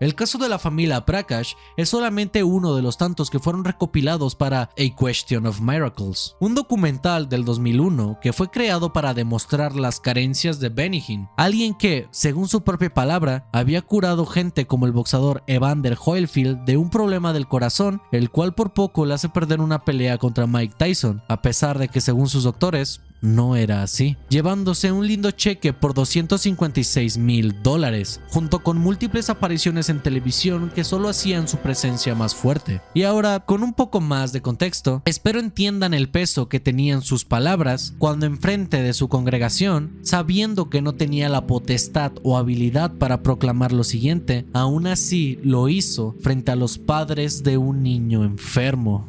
El caso de la familia Prakash es solamente uno de los tantos que fueron recopilados para A Question of Miracles, un documental del 2001 que fue creado para demostrar las carencias de Benny Hinn, alguien que, según su propia palabra, había curado gente como el boxeador Evander Holyfield de un problema del corazón, el cual por poco le hace perder una pelea contra Mike Tyson, a pesar de que según sus doctores no era así, llevándose un lindo cheque por $256,000, junto con múltiples apariciones en televisión que solo hacían su presencia más fuerte. Y ahora, con un poco más de contexto, espero entiendan el peso que tenían sus palabras cuando enfrente de su congregación, sabiendo que no tenía la potestad o habilidad para proclamar lo siguiente, aún así lo hizo frente a los padres de un niño enfermo.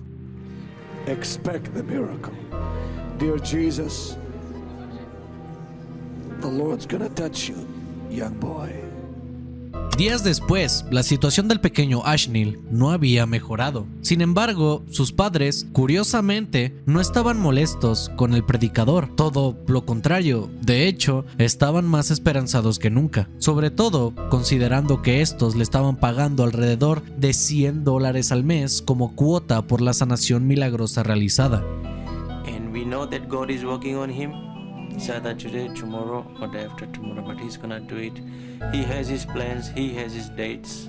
Expect the miracle. Dear Jesus, the Lord's gonna touch you, young boy. Días después, la situación del pequeño Ashnil no había mejorado. Sin embargo, sus padres, curiosamente, no estaban molestos con el predicador. Todo lo contrario, de hecho, estaban más esperanzados que nunca. Sobre todo, considerando que estos le estaban pagando alrededor de $100 al mes como cuota por la sanación milagrosa realizada. And we know that God is working on him. It's either today, tomorrow, or day after tomorrow, but he's gonna do it. He has his plans, he has his dates.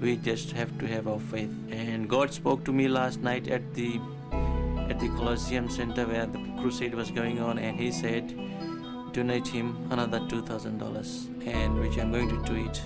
We just have to have our faith. And God spoke to me last night at the Colosseum Center where the crusade was going on, and he said, donate him another $2,000, and which I'm going to do it.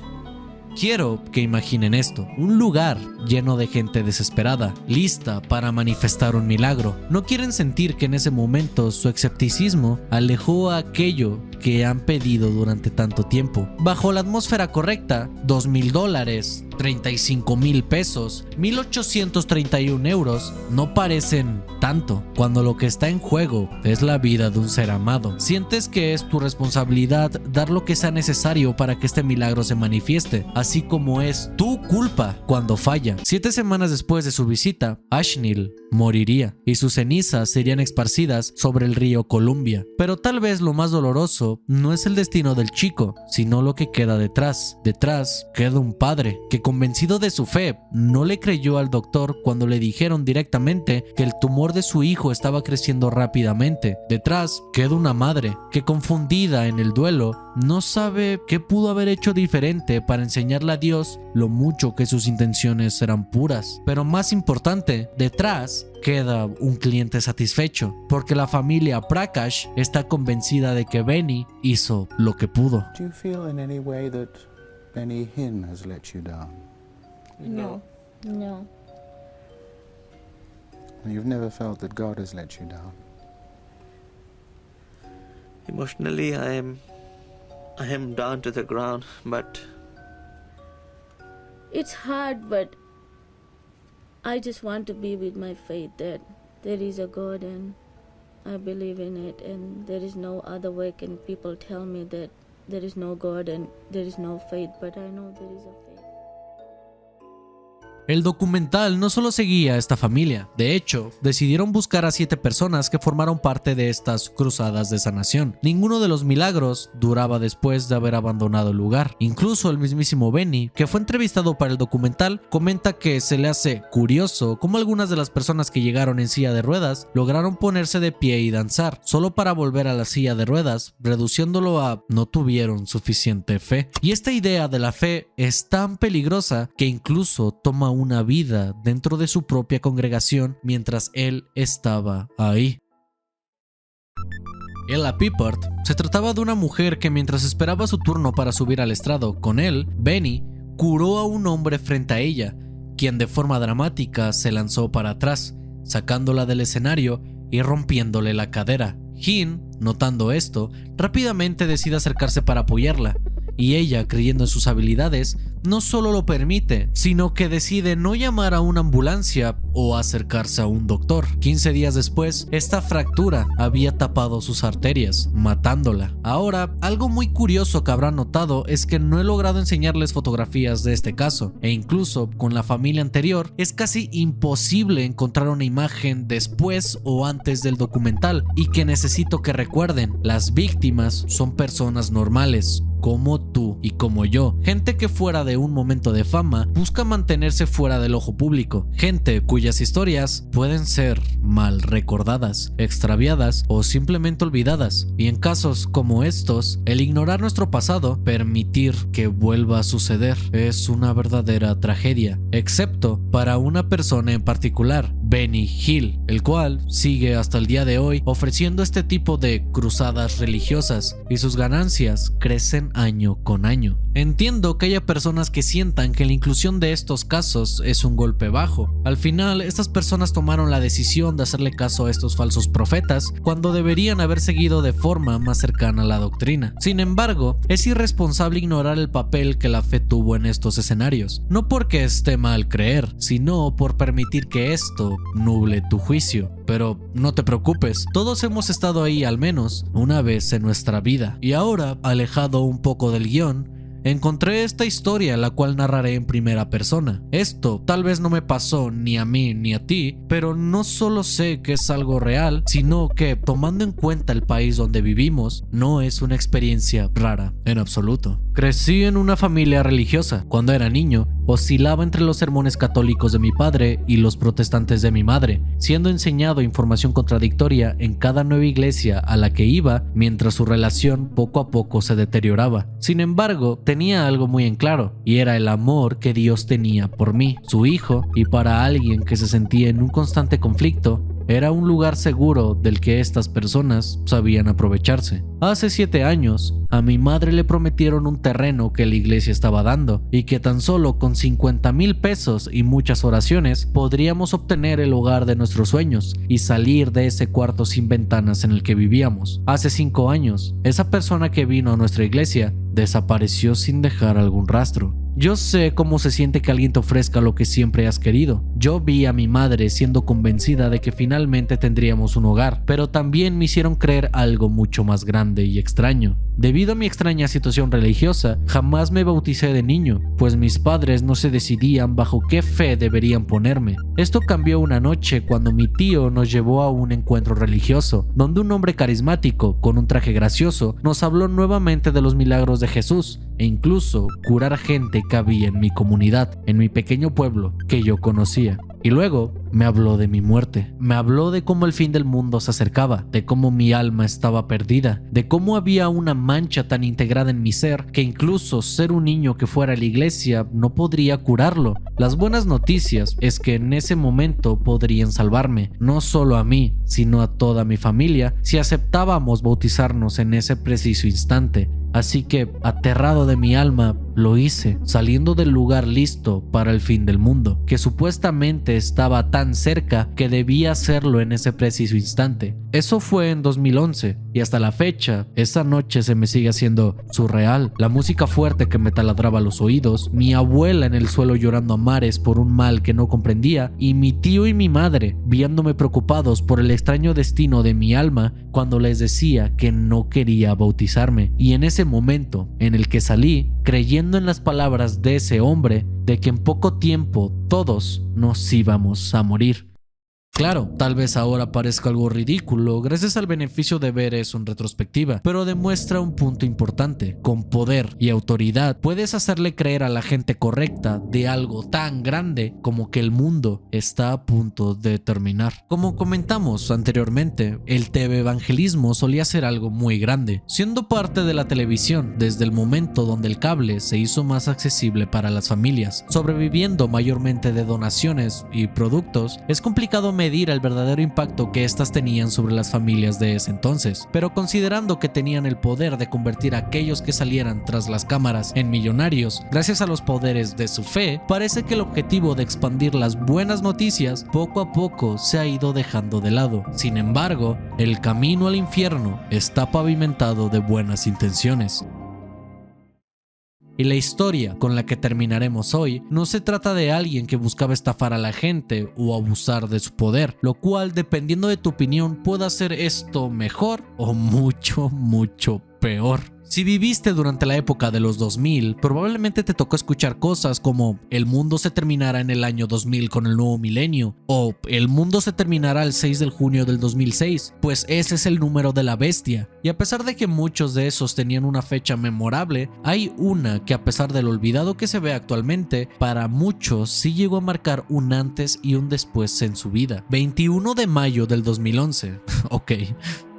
Quiero que imaginen esto, un lugar lleno de gente desesperada, lista para manifestar un milagro. No quieren sentir que en ese momento su escepticismo alejó a aquello que han pedido durante tanto tiempo. Bajo la atmósfera correcta, $2,000, 35,000 pesos, 1,831 euros no parecen tanto cuando lo que está en juego es la vida de un ser amado. Sientes que es tu responsabilidad dar lo que sea necesario para que este milagro se manifieste, así como es tu culpa cuando falla. 7 semanas después de su visita, Ashnil moriría y sus cenizas serían esparcidas sobre el río Columbia. Pero tal vez lo más doloroso no es el destino del chico, sino lo que queda detrás. Detrás queda un padre que, convencido de su fe, no le creyó al doctor cuando le dijeron directamente que el tumor de su hijo estaba creciendo rápidamente. Detrás queda una madre que, confundida en el duelo, no sabe qué pudo haber hecho diferente para enseñarle a Dios lo mucho que sus intenciones eran puras. Pero más importante, detrás queda un cliente satisfecho, porque la familia Prakash está convencida de que Benny hizo lo que pudo. Do you feel in any way that Benny Hinn has let you down? No. You've never felt that God has let you down? Emotionally, I am down to the ground, but It's hard, but I just want to be with my faith that there is a God and I believe in it, and there is no other way. Can people tell me that there is no God and there is no faith, but I know there is a faith. El documental no solo seguía a esta familia, de hecho, decidieron buscar a 7 personas que formaron parte de estas cruzadas de sanación. Ninguno de los milagros duraba después de haber abandonado el lugar. Incluso el mismísimo Benny, que fue entrevistado para el documental, comenta que se le hace curioso cómo algunas de las personas que llegaron en silla de ruedas lograron ponerse de pie y danzar, solo para volver a la silla de ruedas, reduciéndolo a no tuvieron suficiente fe. Y esta idea de la fe es tan peligrosa que incluso toma una vida dentro de su propia congregación mientras él estaba ahí. Ella Pippert se trataba de una mujer que, mientras esperaba su turno para subir al estrado con él, Benny curó a un hombre frente a ella, quien de forma dramática se lanzó para atrás, sacándola del escenario y rompiéndole la cadera. Hinn, notando esto, rápidamente decide acercarse para apoyarla, y ella, creyendo en sus habilidades, no solo lo permite, sino que decide no llamar a una ambulancia o acercarse a un doctor. 15 días después, esta fractura había tapado sus arterias, matándola. Ahora, algo muy curioso que habrán notado es que no he logrado enseñarles fotografías de este caso, e incluso con la familia anterior es casi imposible encontrar una imagen después o antes del documental, y que necesito que recuerden, las víctimas son personas normales, como tú y como yo, gente que fuera de un momento de fama busca mantenerse fuera del ojo público, gente cuyas historias pueden ser mal recordadas, extraviadas o simplemente olvidadas, y en casos como estos, el ignorar nuestro pasado, permitir que vuelva a suceder, es una verdadera tragedia, excepto para una persona en particular, Benny Hill, el cual sigue hasta el día de hoy ofreciendo este tipo de cruzadas religiosas y sus ganancias crecen año con año. Entiendo que haya personas que sientan que la inclusión de estos casos es un golpe bajo. Al final, estas personas tomaron la decisión de hacerle caso a estos falsos profetas cuando deberían haber seguido de forma más cercana a la doctrina. Sin embargo, es irresponsable ignorar el papel que la fe tuvo en estos escenarios, no porque esté mal creer, sino por permitir que esto nuble tu juicio. Pero no te preocupes, todos hemos estado ahí al menos una vez en nuestra vida. Y ahora, alejado un poco del guión, encontré esta historia la cual narraré en primera persona. Esto tal vez no me pasó ni a mí ni a ti, pero no solo sé que es algo real, sino que, tomando en cuenta el país donde vivimos, no es una experiencia rara en absoluto. Crecí en una familia religiosa. Cuando era niño, oscilaba entre los sermones católicos de mi padre y los protestantes de mi madre, siendo enseñado información contradictoria en cada nueva iglesia a la que iba, mientras su relación poco a poco se deterioraba. Sin embargo, tenía algo muy en claro, y era el amor que Dios tenía por mí, su hijo, y para alguien que se sentía en un constante conflicto, era un lugar seguro del que estas personas sabían aprovecharse. Hace 7 años, a mi madre le prometieron un terreno que la iglesia estaba dando y que tan solo con 50,000 pesos y muchas oraciones podríamos obtener el hogar de nuestros sueños y salir de ese cuarto sin ventanas en el que vivíamos. Hace 5 años, esa persona que vino a nuestra iglesia desapareció sin dejar algún rastro. Yo sé cómo se siente que alguien te ofrezca lo que siempre has querido. Yo vi a mi madre siendo convencida de que finalmente tendríamos un hogar, pero también me hicieron creer algo mucho más grande y extraño. Debido a mi extraña situación religiosa, jamás me bauticé de niño, pues mis padres no se decidían bajo qué fe deberían ponerme. Esto cambió una noche cuando mi tío nos llevó a un encuentro religioso, donde un hombre carismático, con un traje gracioso, nos habló nuevamente de los milagros de Jesús, e incluso curar gente que había en mi comunidad, en mi pequeño pueblo que yo conocía. Y luego me habló de mi muerte, me habló de cómo el fin del mundo se acercaba, de cómo mi alma estaba perdida, de cómo había una mancha tan integrada en mi ser que incluso ser un niño que fuera a la iglesia no podría curarlo. Las buenas noticias es que en ese momento podrían salvarme, no solo a mí, sino a toda mi familia, si aceptábamos bautizarnos en ese preciso instante. Así que, aterrado de mi alma, lo hice, saliendo del lugar listo para el fin del mundo, que supuestamente estaba tan cerca que debía hacerlo en ese preciso instante. Eso fue en 2011, y hasta la fecha, esa noche se me sigue haciendo surreal. La música fuerte que me taladraba los oídos, mi abuela en el suelo llorando a mares por un mal que no comprendía, y mi tío y mi madre viéndome preocupados por el extraño destino de mi alma cuando les decía que no quería bautizarme. Y en ese momento en el que salí, creyendo en las palabras de ese hombre, de que en poco tiempo todos nos íbamos a morir. Claro, tal vez ahora parezca algo ridículo gracias al beneficio de ver eso en retrospectiva, pero demuestra un punto importante. Con poder y autoridad puedes hacerle creer a la gente correcta de algo tan grande como que el mundo está a punto de terminar. Como comentamos anteriormente, el TV evangelismo solía ser algo muy grande, siendo parte de la televisión desde el momento donde el cable se hizo más accesible para las familias, sobreviviendo mayormente de donaciones y productos. Es complicado medir el verdadero impacto que estas tenían sobre las familias de ese entonces, pero considerando que tenían el poder de convertir a aquellos que salieran tras las cámaras en millonarios gracias a los poderes de su fe, parece que el objetivo de expandir las buenas noticias poco a poco se ha ido dejando de lado. Sin embargo, el camino al infierno está pavimentado de buenas intenciones. Y la historia con la que terminaremos hoy no se trata de alguien que buscaba estafar a la gente o abusar de su poder, lo cual, dependiendo de tu opinión, puede hacer esto mejor o mucho peor. Si viviste durante la época de los 2000, probablemente te tocó escuchar cosas como el mundo se terminará en el año 2000 con el nuevo milenio, o el mundo se terminará el 6 de junio del 2006, pues ese es el número de la bestia. Y y a pesar de que muchos de esos tenían una fecha memorable, hay una que, a pesar de lo olvidado que se ve actualmente, para muchos sí llegó a marcar un antes y un después en su vida. 21 de mayo del 2011. Ok.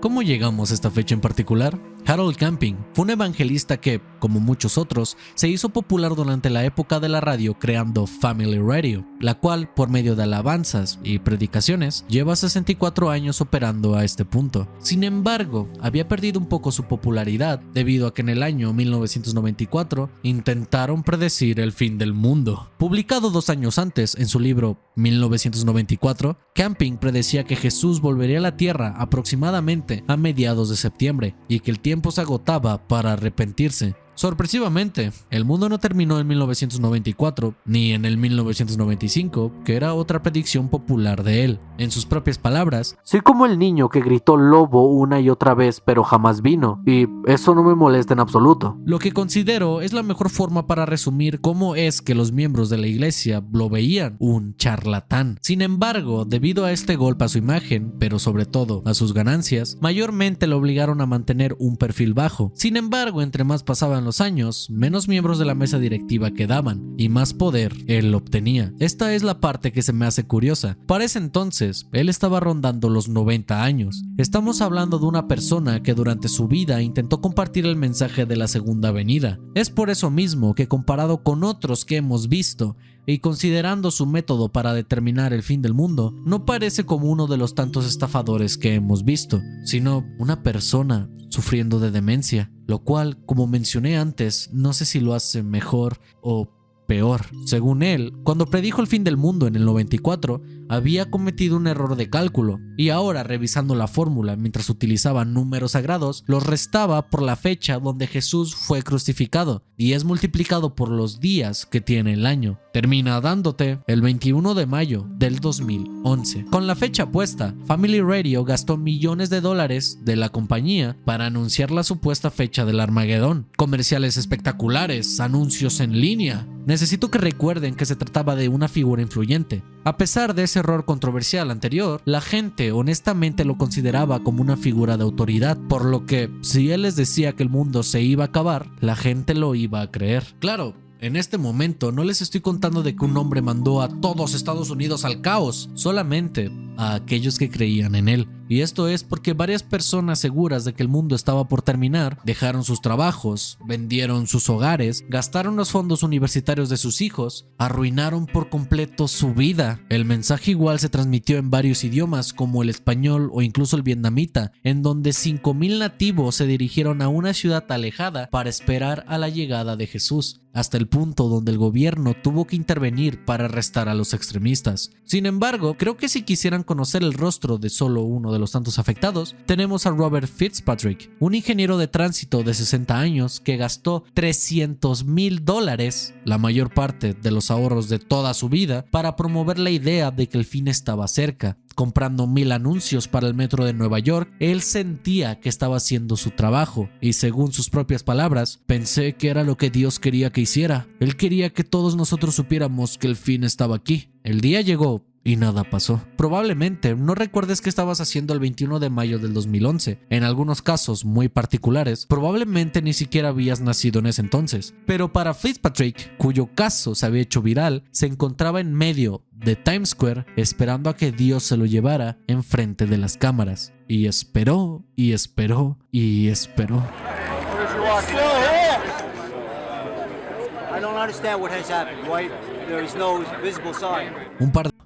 ¿Cómo llegamos a esta fecha en particular? Harold Camping fue un evangelista que, como muchos otros, se hizo popular durante la época de la radio creando Family Radio, la cual, por medio de alabanzas y predicaciones, lleva 64 años operando a este punto. Sin embargo, había perdido un poco su popularidad debido a que en el año 1994 intentaron predecir el fin del mundo. Publicado 2 años antes en su libro 1994, Camping predecía que Jesús volvería a la tierra aproximadamente a mediados de septiembre y que el tiempo se agotaba para arrepentirse. Sorpresivamente, el mundo no terminó en 1994 ni en el 1995, que era otra predicción popular de él. En sus propias palabras: soy como el niño que gritó lobo una y otra vez pero jamás vino, y eso no me molesta en absoluto. Lo que considero es la mejor forma para resumir cómo es que los miembros de la iglesia lo veían: un charlatán. Sin embargo, debido a este golpe a su imagen, pero sobre todo a sus ganancias, mayormente lo obligaron a mantener un perfil bajo. Sin embargo, entre más pasaban los años, menos miembros de la mesa directiva quedaban y más poder él obtenía. Esta es la parte que se me hace curiosa. Para ese entonces, él estaba rondando los 90 años. Estamos hablando de una persona que durante su vida intentó compartir el mensaje de la segunda venida. Es por eso mismo que, comparado con otros que hemos visto y considerando su método para determinar el fin del mundo, no parece como uno de los tantos estafadores que hemos visto, sino una persona sufriendo de demencia, lo cual, como mencioné antes, no sé si lo hace mejor o peor. Según él, cuando predijo el fin del mundo en el 94, había cometido un error de cálculo, y ahora, revisando la fórmula mientras utilizaba números sagrados, los restaba por la fecha donde Jesús fue crucificado, y es multiplicado por los días que tiene el año. Termina dándote el 21 de mayo del 2011. Con la fecha puesta, Family Radio gastó millones de dólares de la compañía para anunciar la supuesta fecha del Armagedón. Comerciales espectaculares, anuncios en línea. Necesito que recuerden que se trataba de una figura influyente. A pesar de ese error controversial anterior, la gente honestamente lo consideraba como una figura de autoridad, por lo que si él les decía que el mundo se iba a acabar, la gente lo iba a creer. Claro, en este momento no les estoy contando de que un hombre mandó a todos Estados Unidos al caos, solamente a aquellos que creían en él. Y esto es porque varias personas seguras de que el mundo estaba por terminar dejaron sus trabajos, vendieron sus hogares, gastaron los fondos universitarios de sus hijos, arruinaron por completo su vida. El mensaje igual se transmitió en varios idiomas como el español o incluso el vietnamita, en donde 5,000 nativos se dirigieron a una ciudad alejada para esperar a la llegada de Jesús, hasta el punto donde el gobierno tuvo que intervenir para arrestar a los extremistas. Sin embargo, creo que si quisieran conocer el rostro de solo uno de los tantos afectados, tenemos a Robert Fitzpatrick, un ingeniero de tránsito de 60 años que gastó $300,000, la mayor parte de los ahorros de toda su vida, para promover la idea de que el fin estaba cerca. Comprando 1,000 anuncios para el metro de Nueva York, él sentía que estaba haciendo su trabajo y, según sus propias palabras, pensé que era lo que Dios quería que hiciera. Él quería que todos nosotros supiéramos que el fin estaba aquí. El día llegó y nada pasó. Probablemente no recuerdes qué estabas haciendo el 21 de mayo del 2011. En algunos casos muy particulares, probablemente ni siquiera habías nacido en ese entonces. Pero para Fitzpatrick, cuyo caso se había hecho viral, se encontraba en medio de Times Square esperando a que Dios se lo llevara enfrente de las cámaras. Y esperó, y esperó, y esperó.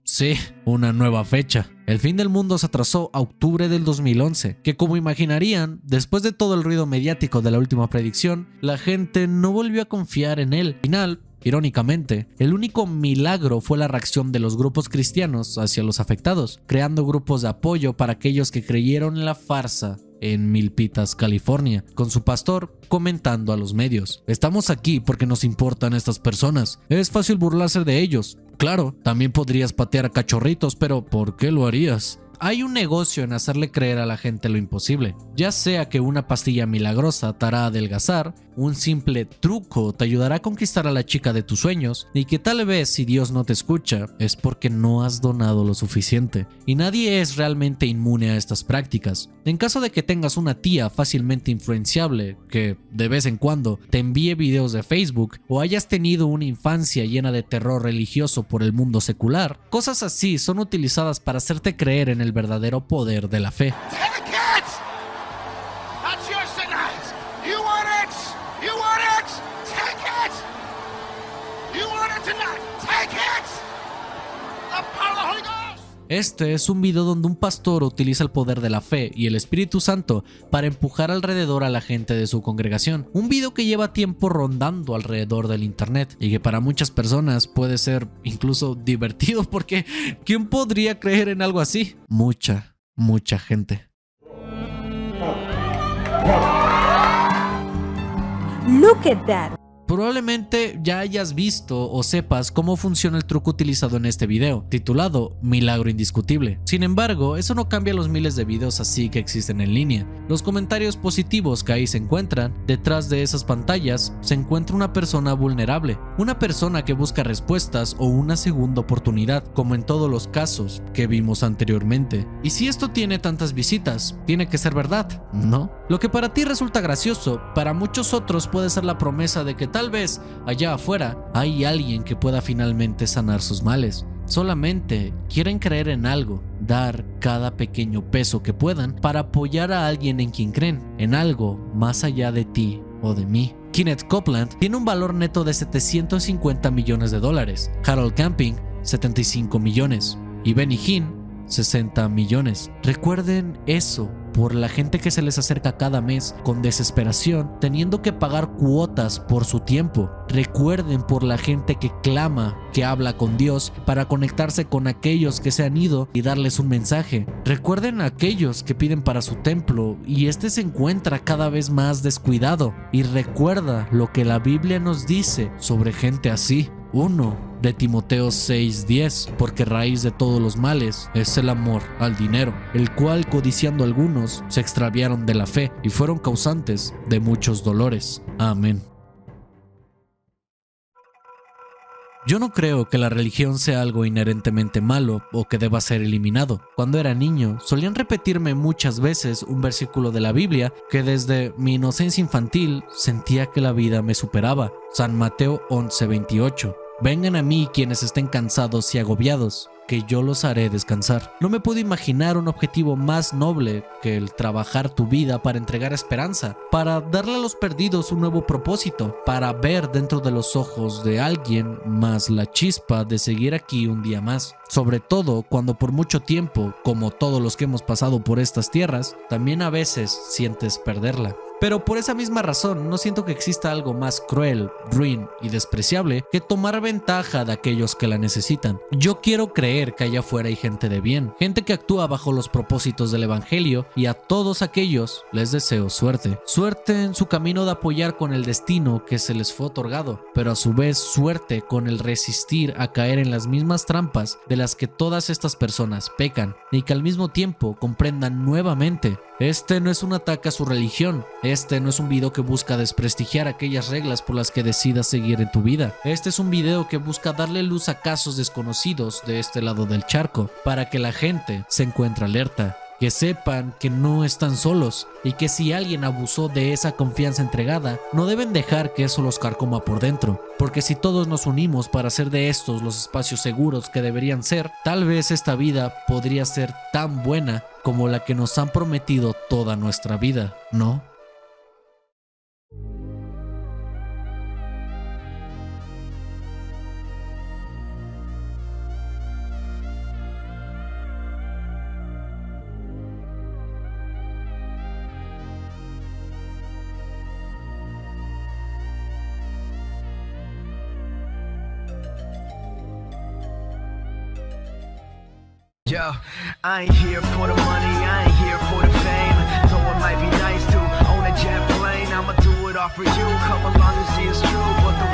Sí, una nueva fecha. El fin del mundo se atrasó a octubre del 2011, que, como imaginarían, después de todo el ruido mediático de la última predicción, la gente no volvió a confiar en él. Al final, irónicamente, el único milagro fue la reacción de los grupos cristianos hacia los afectados, creando grupos de apoyo para aquellos que creyeron en la farsa en Milpitas, California, con su pastor comentando a los medios: estamos aquí porque nos importan estas personas. Es fácil burlarse de ellos. Claro, también podrías patear a cachorritos, pero ¿por qué lo harías? Hay un negocio en hacerle creer a la gente lo imposible, ya sea que una pastilla milagrosa te hará adelgazar un simple truco te ayudará a conquistar a la chica de tus sueños y que tal vez si Dios no te escucha es porque no has donado lo suficiente. Y nadie es realmente inmune a estas prácticas. En caso de que tengas una tía fácilmente influenciable que de vez en cuando te envíe videos de Facebook o hayas tenido una infancia llena de terror religioso por el mundo secular, cosas así son utilizadas para hacerte creer en el verdadero poder de la fe. Este es un video donde un pastor utiliza el poder de la fe y el Espíritu Santo para empujar alrededor a la gente de su congregación. Un video que lleva tiempo rondando alrededor del internet y que para muchas personas puede ser incluso divertido porque ¿quién podría creer en algo así? Mucha gente. Look at that. Probablemente ya hayas visto o sepas cómo funciona el truco utilizado en este video, titulado Milagro Indiscutible. Sin embargo, eso no cambia los miles de videos así que existen en línea. Los comentarios positivos que ahí se encuentran, detrás de esas pantallas, se encuentra una persona vulnerable, una persona que busca respuestas o una segunda oportunidad, como en todos los casos que vimos anteriormente. Y si esto tiene tantas visitas, tiene que ser verdad, ¿no? Lo que para ti resulta gracioso, para muchos otros puede ser la promesa de que tal vez allá afuera hay alguien que pueda finalmente sanar sus males. Solamente quieren creer en algo, dar cada pequeño peso que puedan para apoyar a alguien en quien creen, en algo más allá de ti o de mí. Kenneth Copeland tiene un valor neto de $750 millones. Harold Camping, 75 millones. Y Benny Hinn, 60 millones. Recuerden eso por la gente que se les acerca cada mes con desesperación, teniendo que pagar cuotas por su tiempo. Recuerden por la gente que clama, que habla con Dios para conectarse con aquellos que se han ido y darles un mensaje. Recuerden a aquellos que piden para su templo y este se encuentra cada vez más descuidado. Y recuerda lo que la Biblia nos dice sobre gente así. 1 de Timoteo 6:10, porque raíz de todos los males es el amor al dinero, el cual codiciando algunos se extraviaron de la fe y fueron causantes de muchos dolores. Amén. Yo no creo que la religión sea algo inherentemente malo o que deba ser eliminado. Cuando era niño, solían repetirme muchas veces un versículo de la Biblia que desde mi inocencia infantil sentía que la vida me superaba. San Mateo 11:28. Vengan a mí quienes estén cansados y agobiados, que yo los haré descansar. No me puedo imaginar un objetivo más noble que el trabajar tu vida para entregar esperanza, para darle a los perdidos un nuevo propósito, para ver dentro de los ojos de alguien más la chispa de seguir aquí un día más. Sobre todo cuando por mucho tiempo, como todos los que hemos pasado por estas tierras, también a veces sientes perderla. Pero por esa misma razón no siento que exista algo más cruel, ruin y despreciable que tomar ventaja de aquellos que la necesitan. Yo quiero creer que allá afuera hay gente de bien, gente que actúa bajo los propósitos del evangelio, y a todos aquellos les deseo suerte. Suerte en su camino de apoyar con el destino que se les fue otorgado, pero a su vez suerte con el resistir a caer en las mismas trampas de las que todas estas personas pecan, y que al mismo tiempo comprendan nuevamente: este no es un ataque a su religión, este no es un video que busca desprestigiar aquellas reglas por las que decidas seguir en tu vida. Este es un video que busca darle luz a casos desconocidos de este lado del charco, para que la gente se encuentre alerta, que sepan que no están solos y que si alguien abusó de esa confianza entregada, no deben dejar que eso los carcoma por dentro, porque si todos nos unimos para hacer de estos los espacios seguros que deberían ser, tal vez esta vida podría ser tan buena como la que nos han prometido toda nuestra vida, ¿no? Yo, I ain't here for the money, I ain't here for the fame. Though it might be nice to own a jet plane, I'ma do it all for you. Come along and see it's true, but the